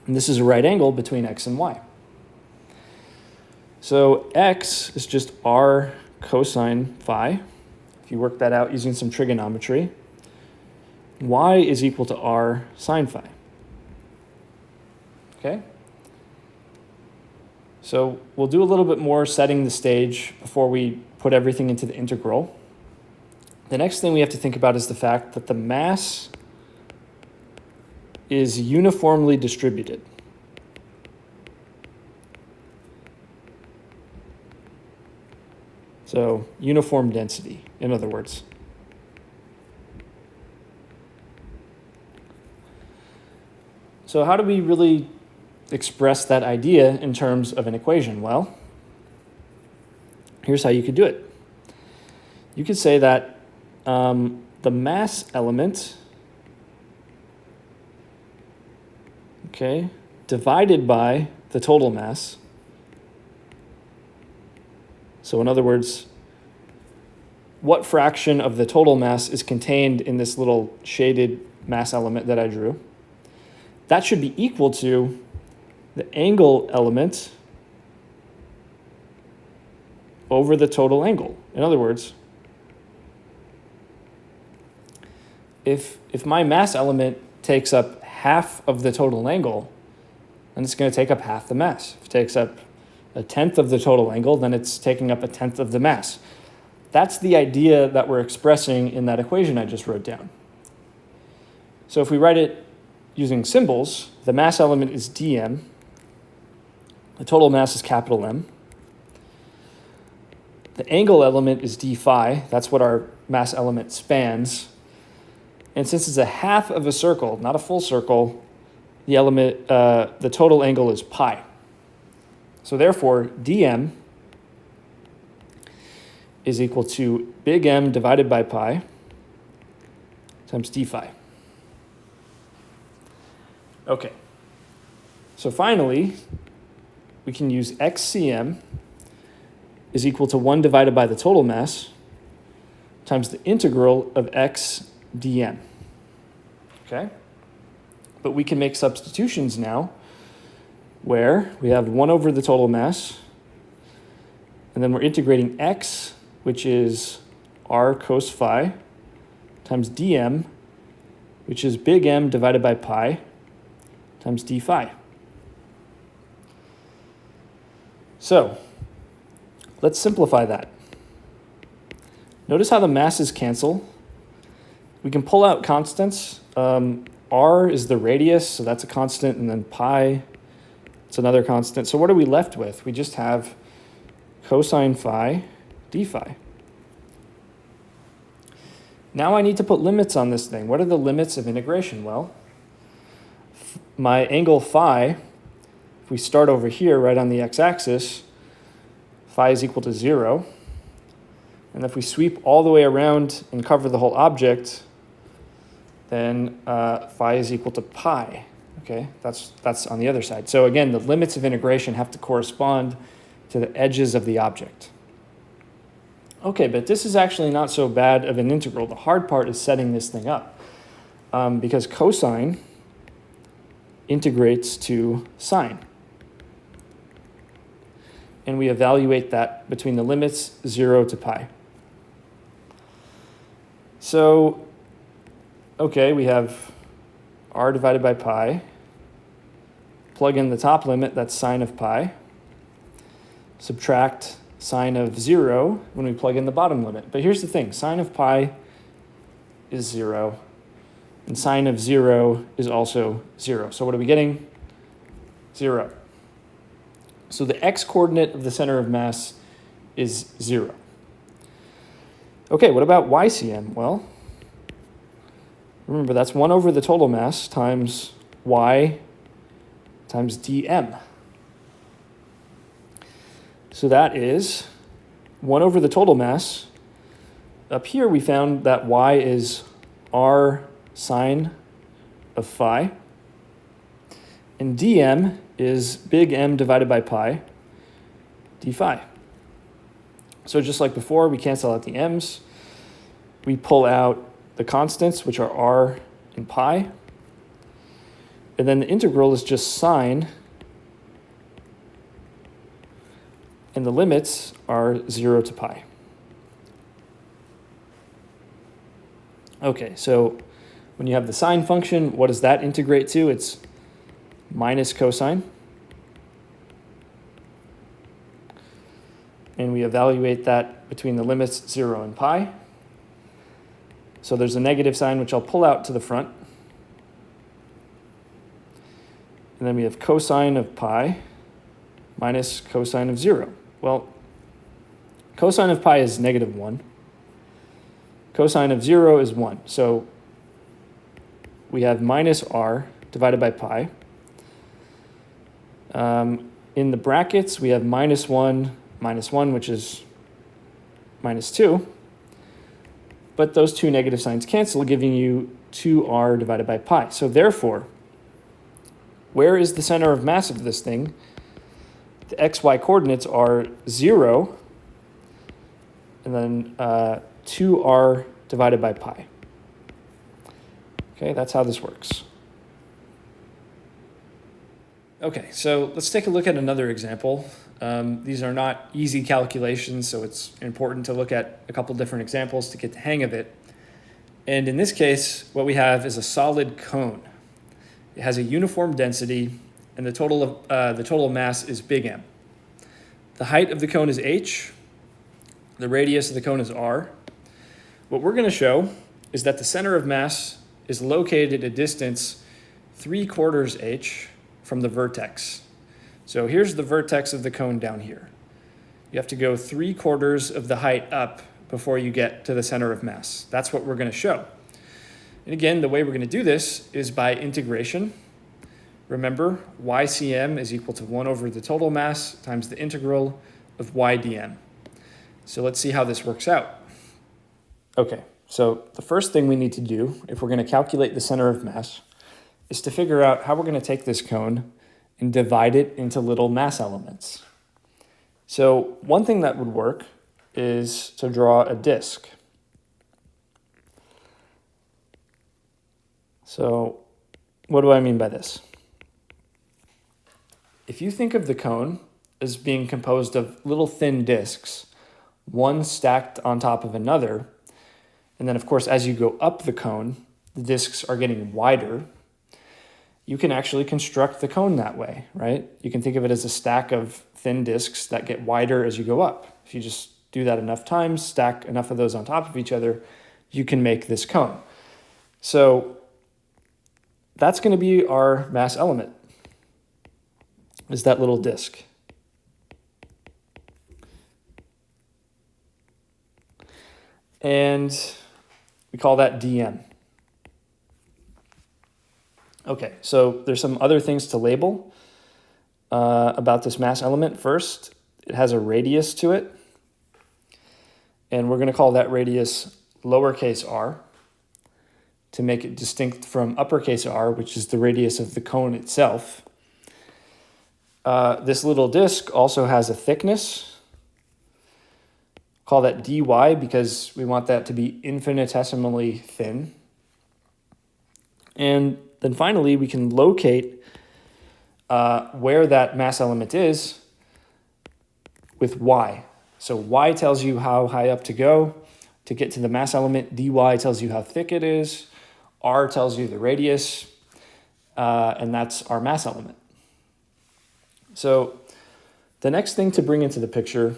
And this is a right angle between x and y. So x is just r cosine phi. If you work that out using some trigonometry, y is equal to r sine phi. Okay? So we'll do a little bit more setting the stage before we put everything into the integral. The next thing we have to think about is the fact that the mass is uniformly distributed. So uniform density, in other words. So how do we really express that idea in terms of an equation? Well, here's how you could do it. You could say that the mass element, okay, divided by the total mass. So in other words, what fraction of the total mass is contained in this little shaded mass element that I drew? That should be equal to the angle element over the total angle. In other words, if my mass element takes up half of the total angle, then it's going to take up half the mass. If it takes up a tenth of the total angle, then it's taking up a tenth of the mass. That's the idea that we're expressing in that equation I just wrote down. So if we write it using symbols, the mass element is dm, the total mass is capital M, the angle element is d phi, that's what our mass element spans, and since it's a half of a circle, not a full circle, the total angle is pi. So therefore, dm is equal to big M divided by pi times d phi. Okay, so finally, we can use xcm is equal to 1 divided by the total mass times the integral of x dm. Okay? But we can make substitutions now where we have 1 over the total mass, and then we're integrating x, which is r cos phi, times dm, which is big M divided by pi, times d phi. So let's simplify that. Notice how the masses cancel. We can pull out constants. R is the radius, so that's a constant, and then pi, it's another constant. So what are we left with? We just have cosine phi d phi. Now I need to put limits on this thing. What are the limits of integration? Well, my angle phi, if we start over here right on the x-axis, phi is equal to 0. And if we sweep all the way around and cover the whole object, then phi is equal to pi. Okay, that's on the other side. So again, the limits of integration have to correspond to the edges of the object. Okay, but this is actually not so bad of an integral. The hard part is setting this thing up because cosine integrates to sine. And we evaluate that between the limits 0 to pi. So, okay, we have r divided by pi. Plug in the top limit, that's sine of pi. Subtract sine of 0 when we plug in the bottom limit. But here's the thing, sine of pi is 0, and sine of 0 is also 0. So what are we getting? 0. So the x-coordinate of the center of mass is 0. Okay, what about YCM? Well, remember that's 1 over the total mass times y times dm. So that is 1 over the total mass. Up here we found that y is r sine of phi. And dm is big M divided by pi d phi. So just like before, we cancel out the m's. We pull out the constants, which are r and pi. And then the integral is just sine. And the limits are 0 to pi. Okay, so when you have the sine function, what does that integrate to? It's minus cosine. And we evaluate that between the limits 0 and pi. So there's a negative sign, which I'll pull out to the front. And then we have cosine of pi minus cosine of 0. Well, cosine of pi is -1. Cosine of 0 is 1. So we have minus r divided by pi. In the brackets, we have -1, -1, which is -2. But those two negative signs cancel, giving you 2r divided by pi. So therefore, where is the center of mass of this thing? The xy coordinates are 0, and then 2r divided by pi. Okay, that's how this works. Okay, so let's take a look at another example. These are not easy calculations, so it's important to look at a couple different examples to get the hang of it. And in this case, what we have is a solid cone. It has a uniform density, and the total mass is big M. The height of the cone is h. The radius of the cone is r. What we're going to show is that the center of mass is located at a distance 3/4 h from the vertex. So here's the vertex of the cone down here. You have to go 3/4 of the height up before you get to the center of mass. That's what we're going to show. And again, the way we're going to do this is by integration. Remember, ycm is equal to 1 over the total mass times the integral of ydm. So let's see how this works out. Okay, so the first thing we need to do, if we're going to calculate the center of mass, is to figure out how we're going to take this cone and divide it into little mass elements. So one thing that would work is to draw a disk. So what do I mean by this? If you think of the cone as being composed of little thin disks, one stacked on top of another, and then of course as you go up the cone, the disks are getting wider, you can actually construct the cone that way, right? You can think of it as a stack of thin disks that get wider as you go up. If you just do that enough times, stack enough of those on top of each other, you can make this cone. So that's going to be our mass element, is that little disk. And we call that dm. Okay, so there's some other things to label about this mass element. First, it has a radius to it, and we're going to call that radius lowercase r to make it distinct from uppercase r, which is the radius of the cone itself. This little disk also has a thickness. Call that dy because we want that to be infinitesimally thin. And then finally, we can locate where that mass element is with y. So y tells you how high up to go to get to the mass element. Dy tells you how thick it is. R tells you the radius. And that's our mass element. So the next thing to bring into the picture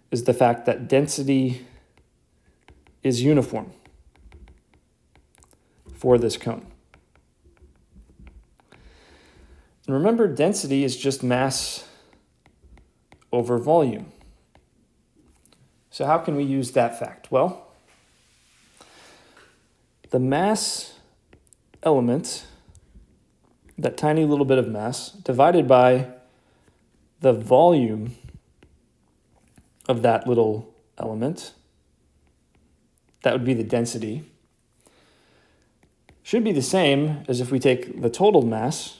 is the fact that density is uniform for this cone. And remember, density is just mass over volume. So how can we use that fact? Well, the mass element, that tiny little bit of mass, divided by the volume of that little element, that would be the density, should be the same as if we take the total mass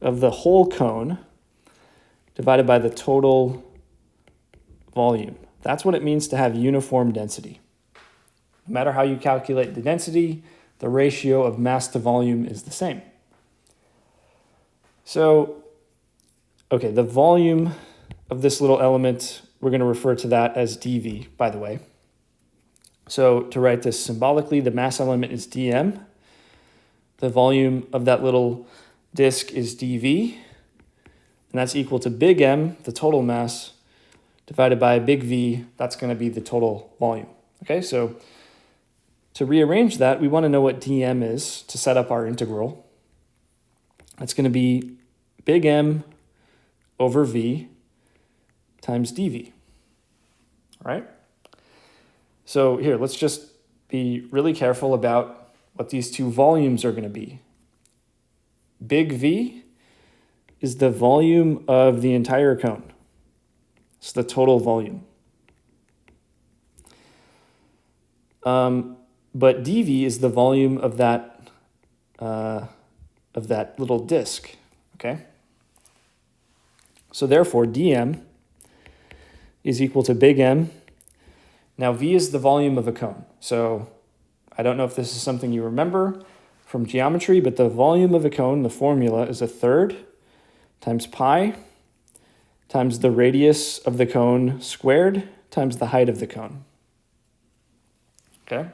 of the whole cone divided by the total volume. That's what it means to have uniform density. No matter how you calculate the density, the ratio of mass to volume is the same. So, okay, the volume of this little element, we're going to refer to that as dV, by the way. So to write this symbolically, the mass element is dm. The volume of that little disk is dV. And that's equal to big M, the total mass, divided by big V, that's going to be the total volume. Okay, so to rearrange that, we want to know what dm is to set up our integral. That's going to be big M over V times dV. All right? So here, let's just be really careful about what these two volumes are going to be. Big V is the volume of the entire cone. It's the total volume. But dV is the volume of that little disk, okay? So therefore, dm is equal to big M. Now, V is the volume of a cone. So I don't know if this is something you remember from geometry, but the volume of a cone, the formula, is 1/3 times pi times the radius of the cone squared times the height of the cone. Okay?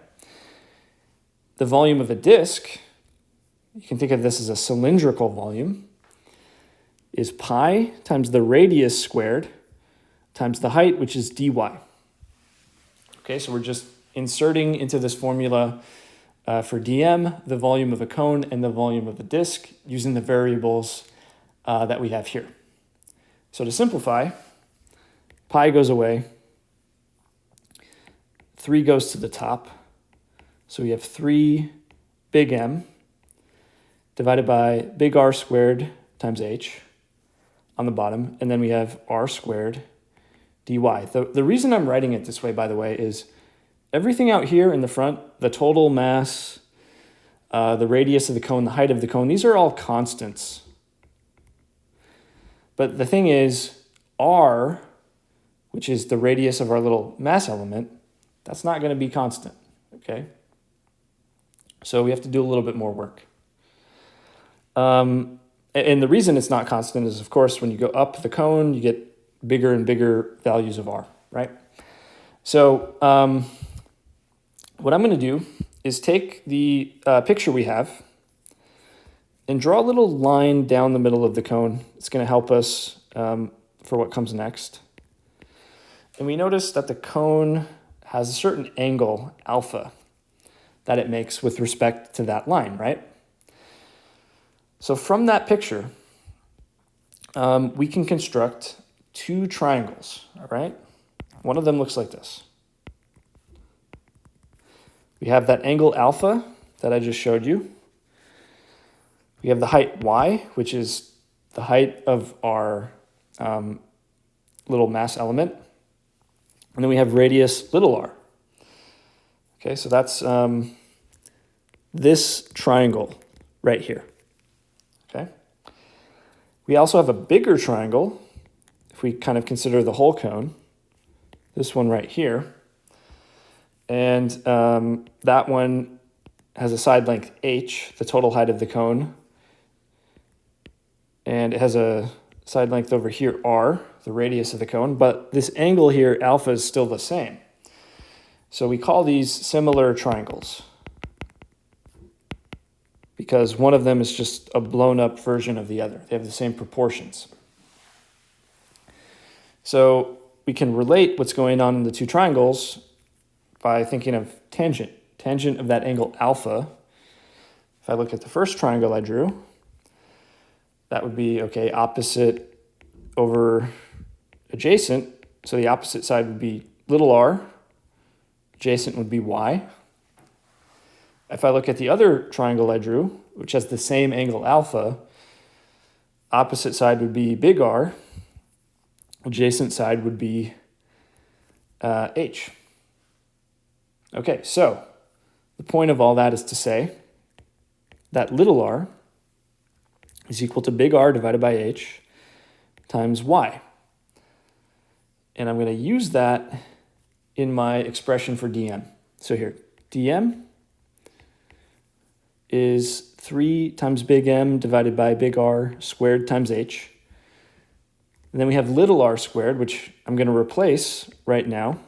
The volume of a disk, you can think of this as a cylindrical volume, is pi times the radius squared times the height, which is dy. Okay, so we're just inserting into this formula for dm the volume of a cone and the volume of a disk using the variables that we have here. So to simplify, pi goes away, 3 goes to the top, so we have 3 big M divided by big R squared times h on the bottom, and then we have r squared dy. The reason I'm writing it this way, by the way, is everything out here in the front, the total mass, the radius of the cone, the height of the cone, these are all constants. But the thing is, r, which is the radius of our little mass element, that's not going to be constant, okay? So we have to do a little bit more work. And the reason it's not constant is, of course, when you go up the cone, you get bigger and bigger values of r, right? So what I'm going to do is take the picture we have and draw a little line down the middle of the cone. It's going to help us for what comes next. And we notice that the cone has a certain angle, alpha, that it makes with respect to that line, right? So from that picture, we can construct 2 triangles, all right? One of them looks like this. We have that angle alpha that I just showed you. We have the height y, which is the height of our little mass element. And then we have radius little r. Okay, so that's this triangle right here. Okay. We also have a bigger triangle, if we kind of consider the whole cone, this one right here. And that one has a side length h, the total height of the cone. And it has a side length over here, r, the radius of the cone. But this angle here, alpha, is still the same. So we call these similar triangles because one of them is just a blown up version of the other. They have the same proportions. So we can relate what's going on in the 2 triangles by thinking of tangent. Tangent of that angle alpha. If I look at the first triangle I drew, that would be, okay, opposite over adjacent. So the opposite side would be little r. Adjacent would be y. If I look at the other triangle I drew, which has the same angle alpha, opposite side would be big R. Adjacent side would be h. Okay, so the point of all that is to say that little r is equal to big R divided by h times y. And I'm going to use that in my expression for dm. So here, dm is 3 times big M divided by big R squared times h. And then we have little r squared, which I'm going to replace right now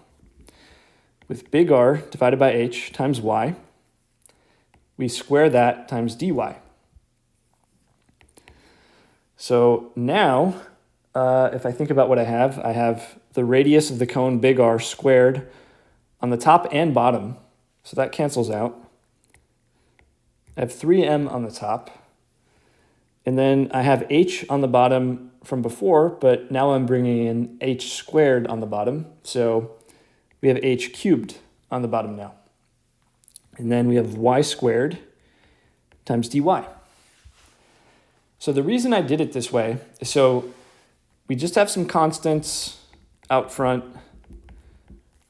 with big R divided by h times y. We square that times dy. So now, if I think about what I have the radius of the cone big R squared on the top and bottom. So that cancels out. I have 3m on the top. And then I have h on the bottom from before, but now I'm bringing in h squared on the bottom. So we have h cubed on the bottom now. And then we have y squared times dy. So the reason I did it this way is so we just have some constants out front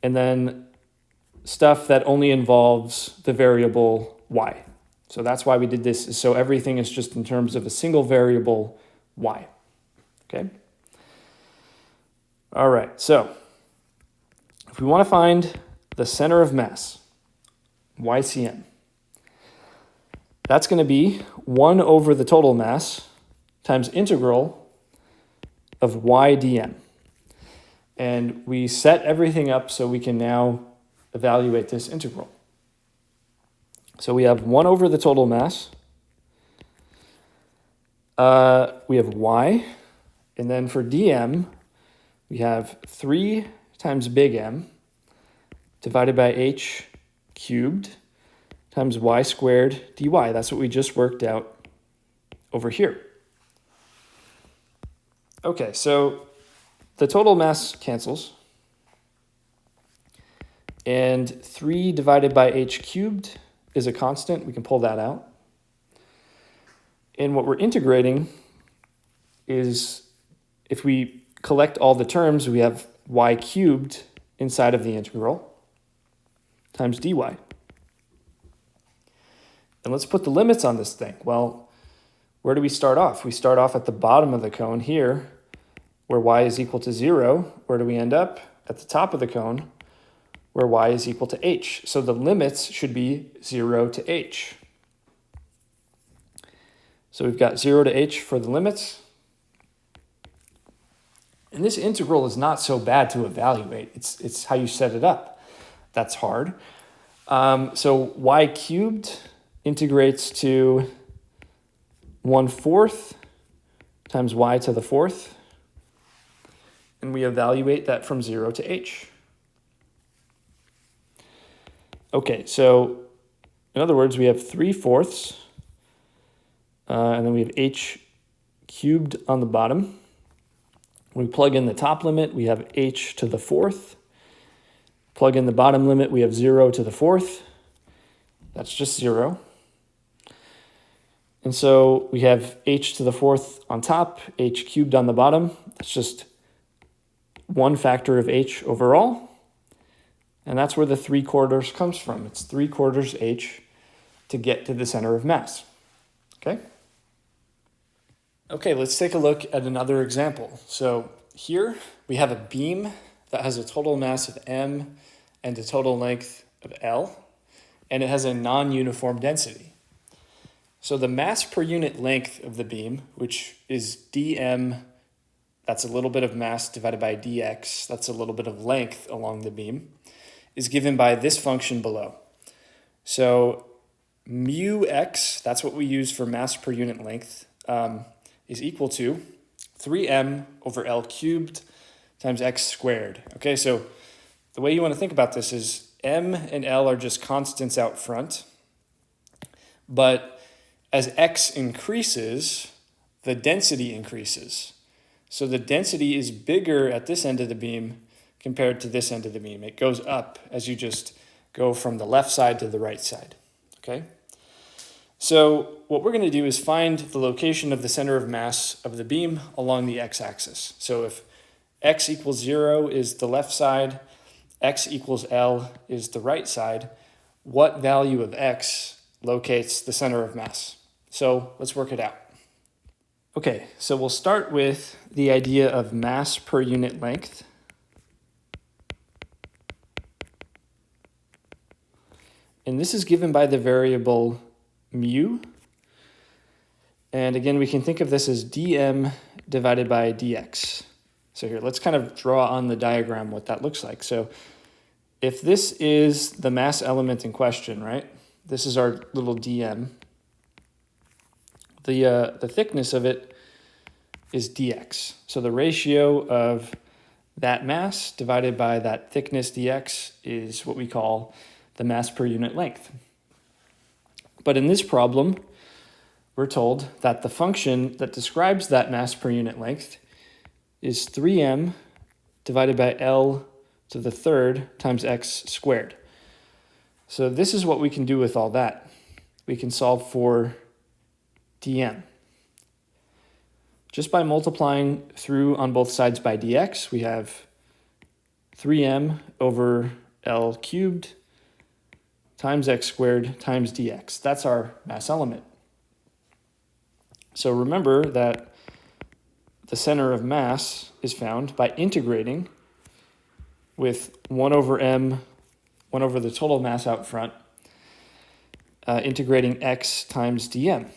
and then stuff that only involves the variable y. So that's why we did this, is so everything is just in terms of a single variable y. Okay? All right, so if we want to find the center of mass, YCM, that's going to be 1 over the total mass times integral of y dm. And we set everything up so we can now evaluate this integral. So we have 1 over the total mass. We have y. And then for dm, we have 3 times big M divided by h cubed times y squared dy. That's what we just worked out over here. Okay, so the total mass cancels. And 3 divided by h cubed is a constant. We can pull that out. And what we're integrating is, if we collect all the terms, we have y cubed inside of the integral times dy. And let's put the limits on this thing. Well, where do we start off? We start off at the bottom of the cone here, where y is equal to 0. Where do we end up? At the top of the cone, where y is equal to h. So the limits should be 0 to h. So we've got 0 to h for the limits. And this integral is not so bad to evaluate. It's how you set it up. That's hard. So y cubed integrates to 1/4 times y to the 4th. And we evaluate that from 0 to h. Okay, so in other words, we have 3/4, and then we have h cubed on the bottom. When we plug in the top limit, we have h to the 4th. Plug in the bottom limit, we have 0 to the 4th. That's just 0. And so we have h to the 4th on top, h cubed on the bottom. That's just one factor of h overall. And that's where the 3/4 comes from. It's 3/4 h to get to the center of mass. Okay? Okay, let's take a look at another example. So here we have a beam that has a total mass of m and a total length of L, and it has a non-uniform density. So the mass per unit length of the beam, which is dm, that's a little bit of mass divided by dx, that's a little bit of length along the beam, is given by this function below. So mu x, that's what we use for mass per unit length, is equal to 3m over L cubed times x squared. Okay, so the way you want to think about this is m and L are just constants out front, but as x increases, the density increases. So the density is bigger at this end of the beam compared to this end of the beam. It goes up as you just go from the left side to the right side, okay? So what we're going to do is find the location of the center of mass of the beam along the x-axis. So if x equals 0 is the left side, x equals L is the right side, what value of x locates the center of mass? So let's work it out. Okay, so we'll start with the idea of mass per unit length. And this is given by the variable mu. And again, we can think of this as dm divided by dx. So here, let's kind of draw on the diagram what that looks like. So if this is the mass element in question, right? This is our little dm. The thickness of it is dx. So the ratio of that mass divided by that thickness dx is what we call the mass per unit length. But in this problem, we're told that the function that describes that mass per unit length is 3m divided by L to the third times x squared. So this is what we can do with all that. We can solve for dm. Just by multiplying through on both sides by dx, we have 3m over L cubed times x squared times dx. That's our mass element. So remember that the center of mass is found by integrating with 1 over m, 1 over the total mass out front, integrating x times dm.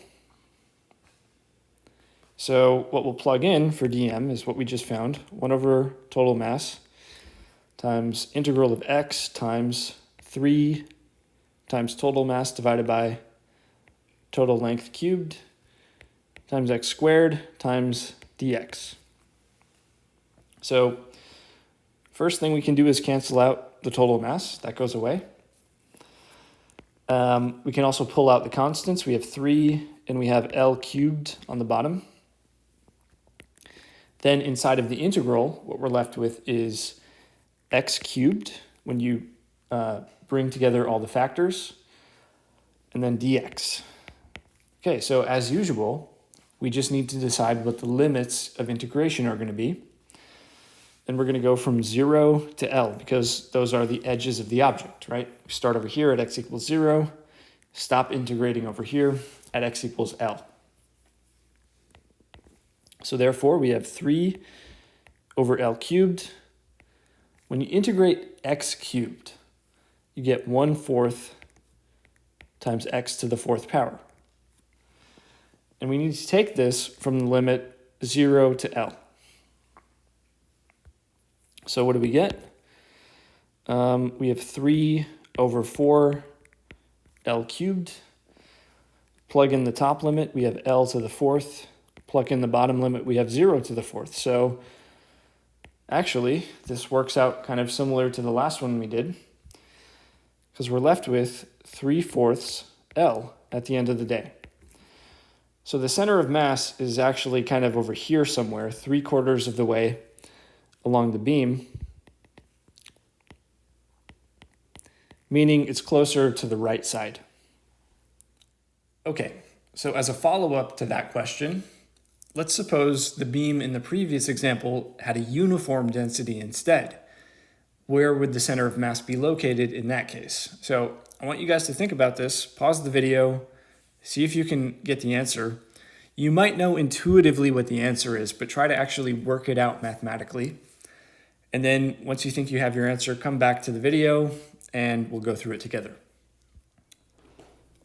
So what we'll plug in for dm is what we just found, 1 over total mass times integral of x times 3 times total mass divided by total length cubed times x squared times dx. So first thing we can do is cancel out the total mass. That goes away. We can also pull out the constants. We have 3 and we have L cubed on the bottom. Then inside of the integral, what we're left with is x cubed when you bring together all the factors, and then dx. Okay, so as usual, we just need to decide what the limits of integration are going to be. And we're going to go from 0 to L because those are the edges of the object, right? We start over here at x equals 0, stop integrating over here at x equals L. So therefore, we have 3 over L cubed. When you integrate x cubed, you get 1/4 times x to the 4th power. And we need to take this from the limit 0 to L. So what do we get? We have 3 over 4 L cubed. Plug in the top limit, we have L to the 4th. Plug in the bottom limit, we have 0 to the 4th. So actually, this works out kind of similar to the last one we did, because we're left with 3/4 L at the end of the day. So the center of mass is actually kind of over here somewhere, 3/4 of the way along the beam, meaning it's closer to the right side. Okay, so as a follow-up to that question, let's suppose the beam in the previous example had a uniform density instead. Where would the center of mass be located in that case? So I want you guys to think about this, pause the video, see if you can get the answer. You might know intuitively what the answer is, but try to actually work it out mathematically. And then once you think you have your answer, come back to the video and we'll go through it together.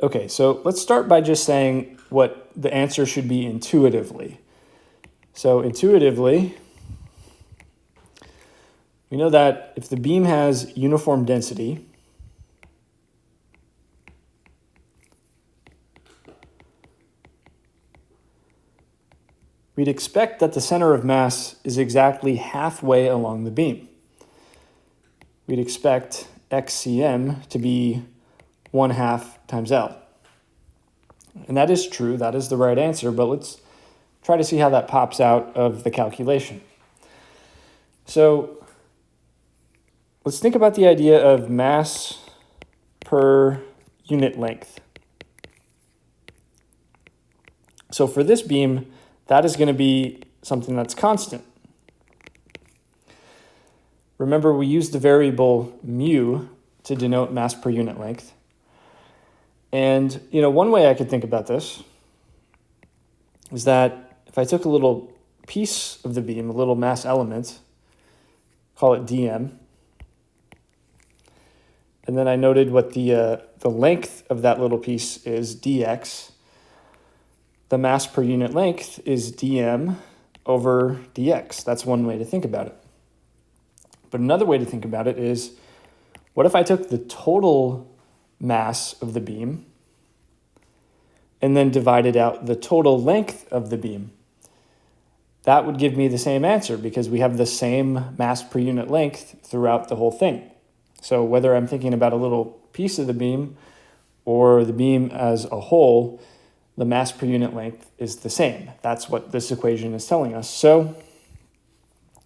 Okay, so let's start by just saying what the answer should be intuitively. So intuitively, we know that if the beam has uniform density, we'd expect that the center of mass is exactly halfway along the beam. We'd expect xcm to be 1/2 times L. And that is true, that is the right answer, but let's try to see how that pops out of the calculation. So let's think about the idea of mass per unit length. So for this beam, that is going to be something that's constant. Remember, we used the variable mu to denote mass per unit length. And, one way I could think about this is that if I took a little piece of the beam, a little mass element, call it dm, and then I noted what the length of that little piece is, dx, the mass per unit length is dm over dx. That's one way to think about it. But another way to think about it is, what if I took the total mass of the beam and then divided out the total length of the beam? That would give me the same answer because we have the same mass per unit length throughout the whole thing. So whether I'm thinking about a little piece of the beam or the beam as a whole, the mass per unit length is the same. That's what this equation is telling us. So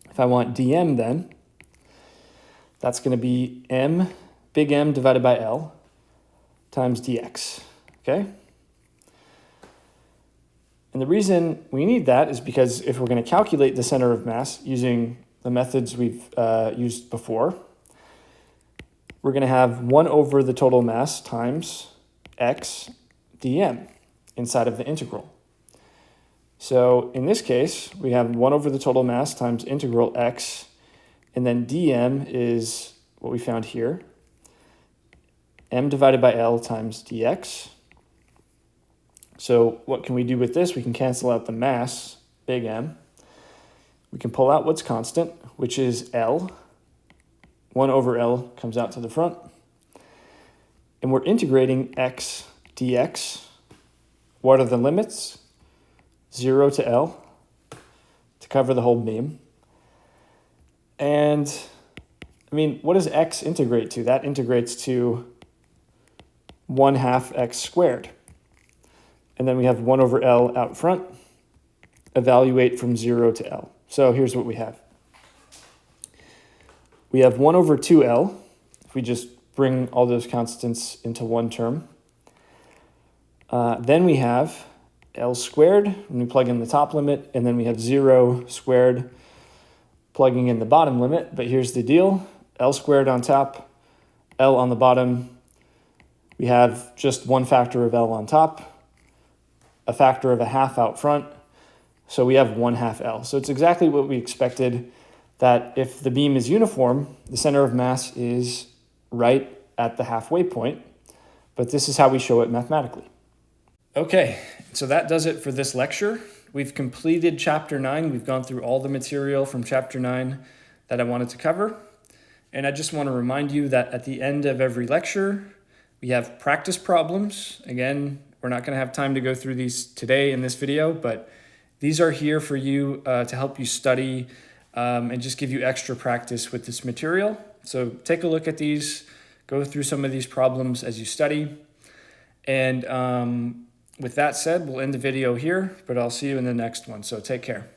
if I want dm then, That's going to be big M divided by L times dx, okay? And the reason we need that is because if we're going to calculate the center of mass using the methods we've used before, we're going to have 1 over the total mass times x dm inside of the integral. So in this case, we have 1 over the total mass times integral x, and then dm is what we found here, m divided by L times dx. So what can we do with this? We can cancel out the mass, big M. We can pull out what's constant, which is L. 1 over L comes out to the front. And we're integrating x dx. What are the limits? 0 to L to cover the whole beam. And, I mean, what does x integrate to? That integrates to 1/2 x squared. And then we have 1 over L out front. Evaluate from 0 to L. So here's what we have. We have 1 over 2L, if we just bring all those constants into one term. Then we have L squared, when we plug in the top limit, and then we have 0 squared plugging in the bottom limit. But here's the deal. L squared on top, L on the bottom. We have just one factor of L on top, a factor of 1/2 out front, so we have 1/2 L. So it's exactly what we expected, that if the beam is uniform, the center of mass is right at the halfway point, but this is how we show it mathematically. Okay, so that does it for this lecture. We've completed Chapter 9. We've gone through all the material from Chapter 9 that I wanted to cover, and I just want to remind you that at the end of every lecture, we have practice problems. Again, we're not going to have time to go through these today in this video, but these are here for you to help you study and just give you extra practice with this material. So take a look at these, go through some of these problems as you study. And with that said, we'll end the video here, but I'll see you in the next one. So take care.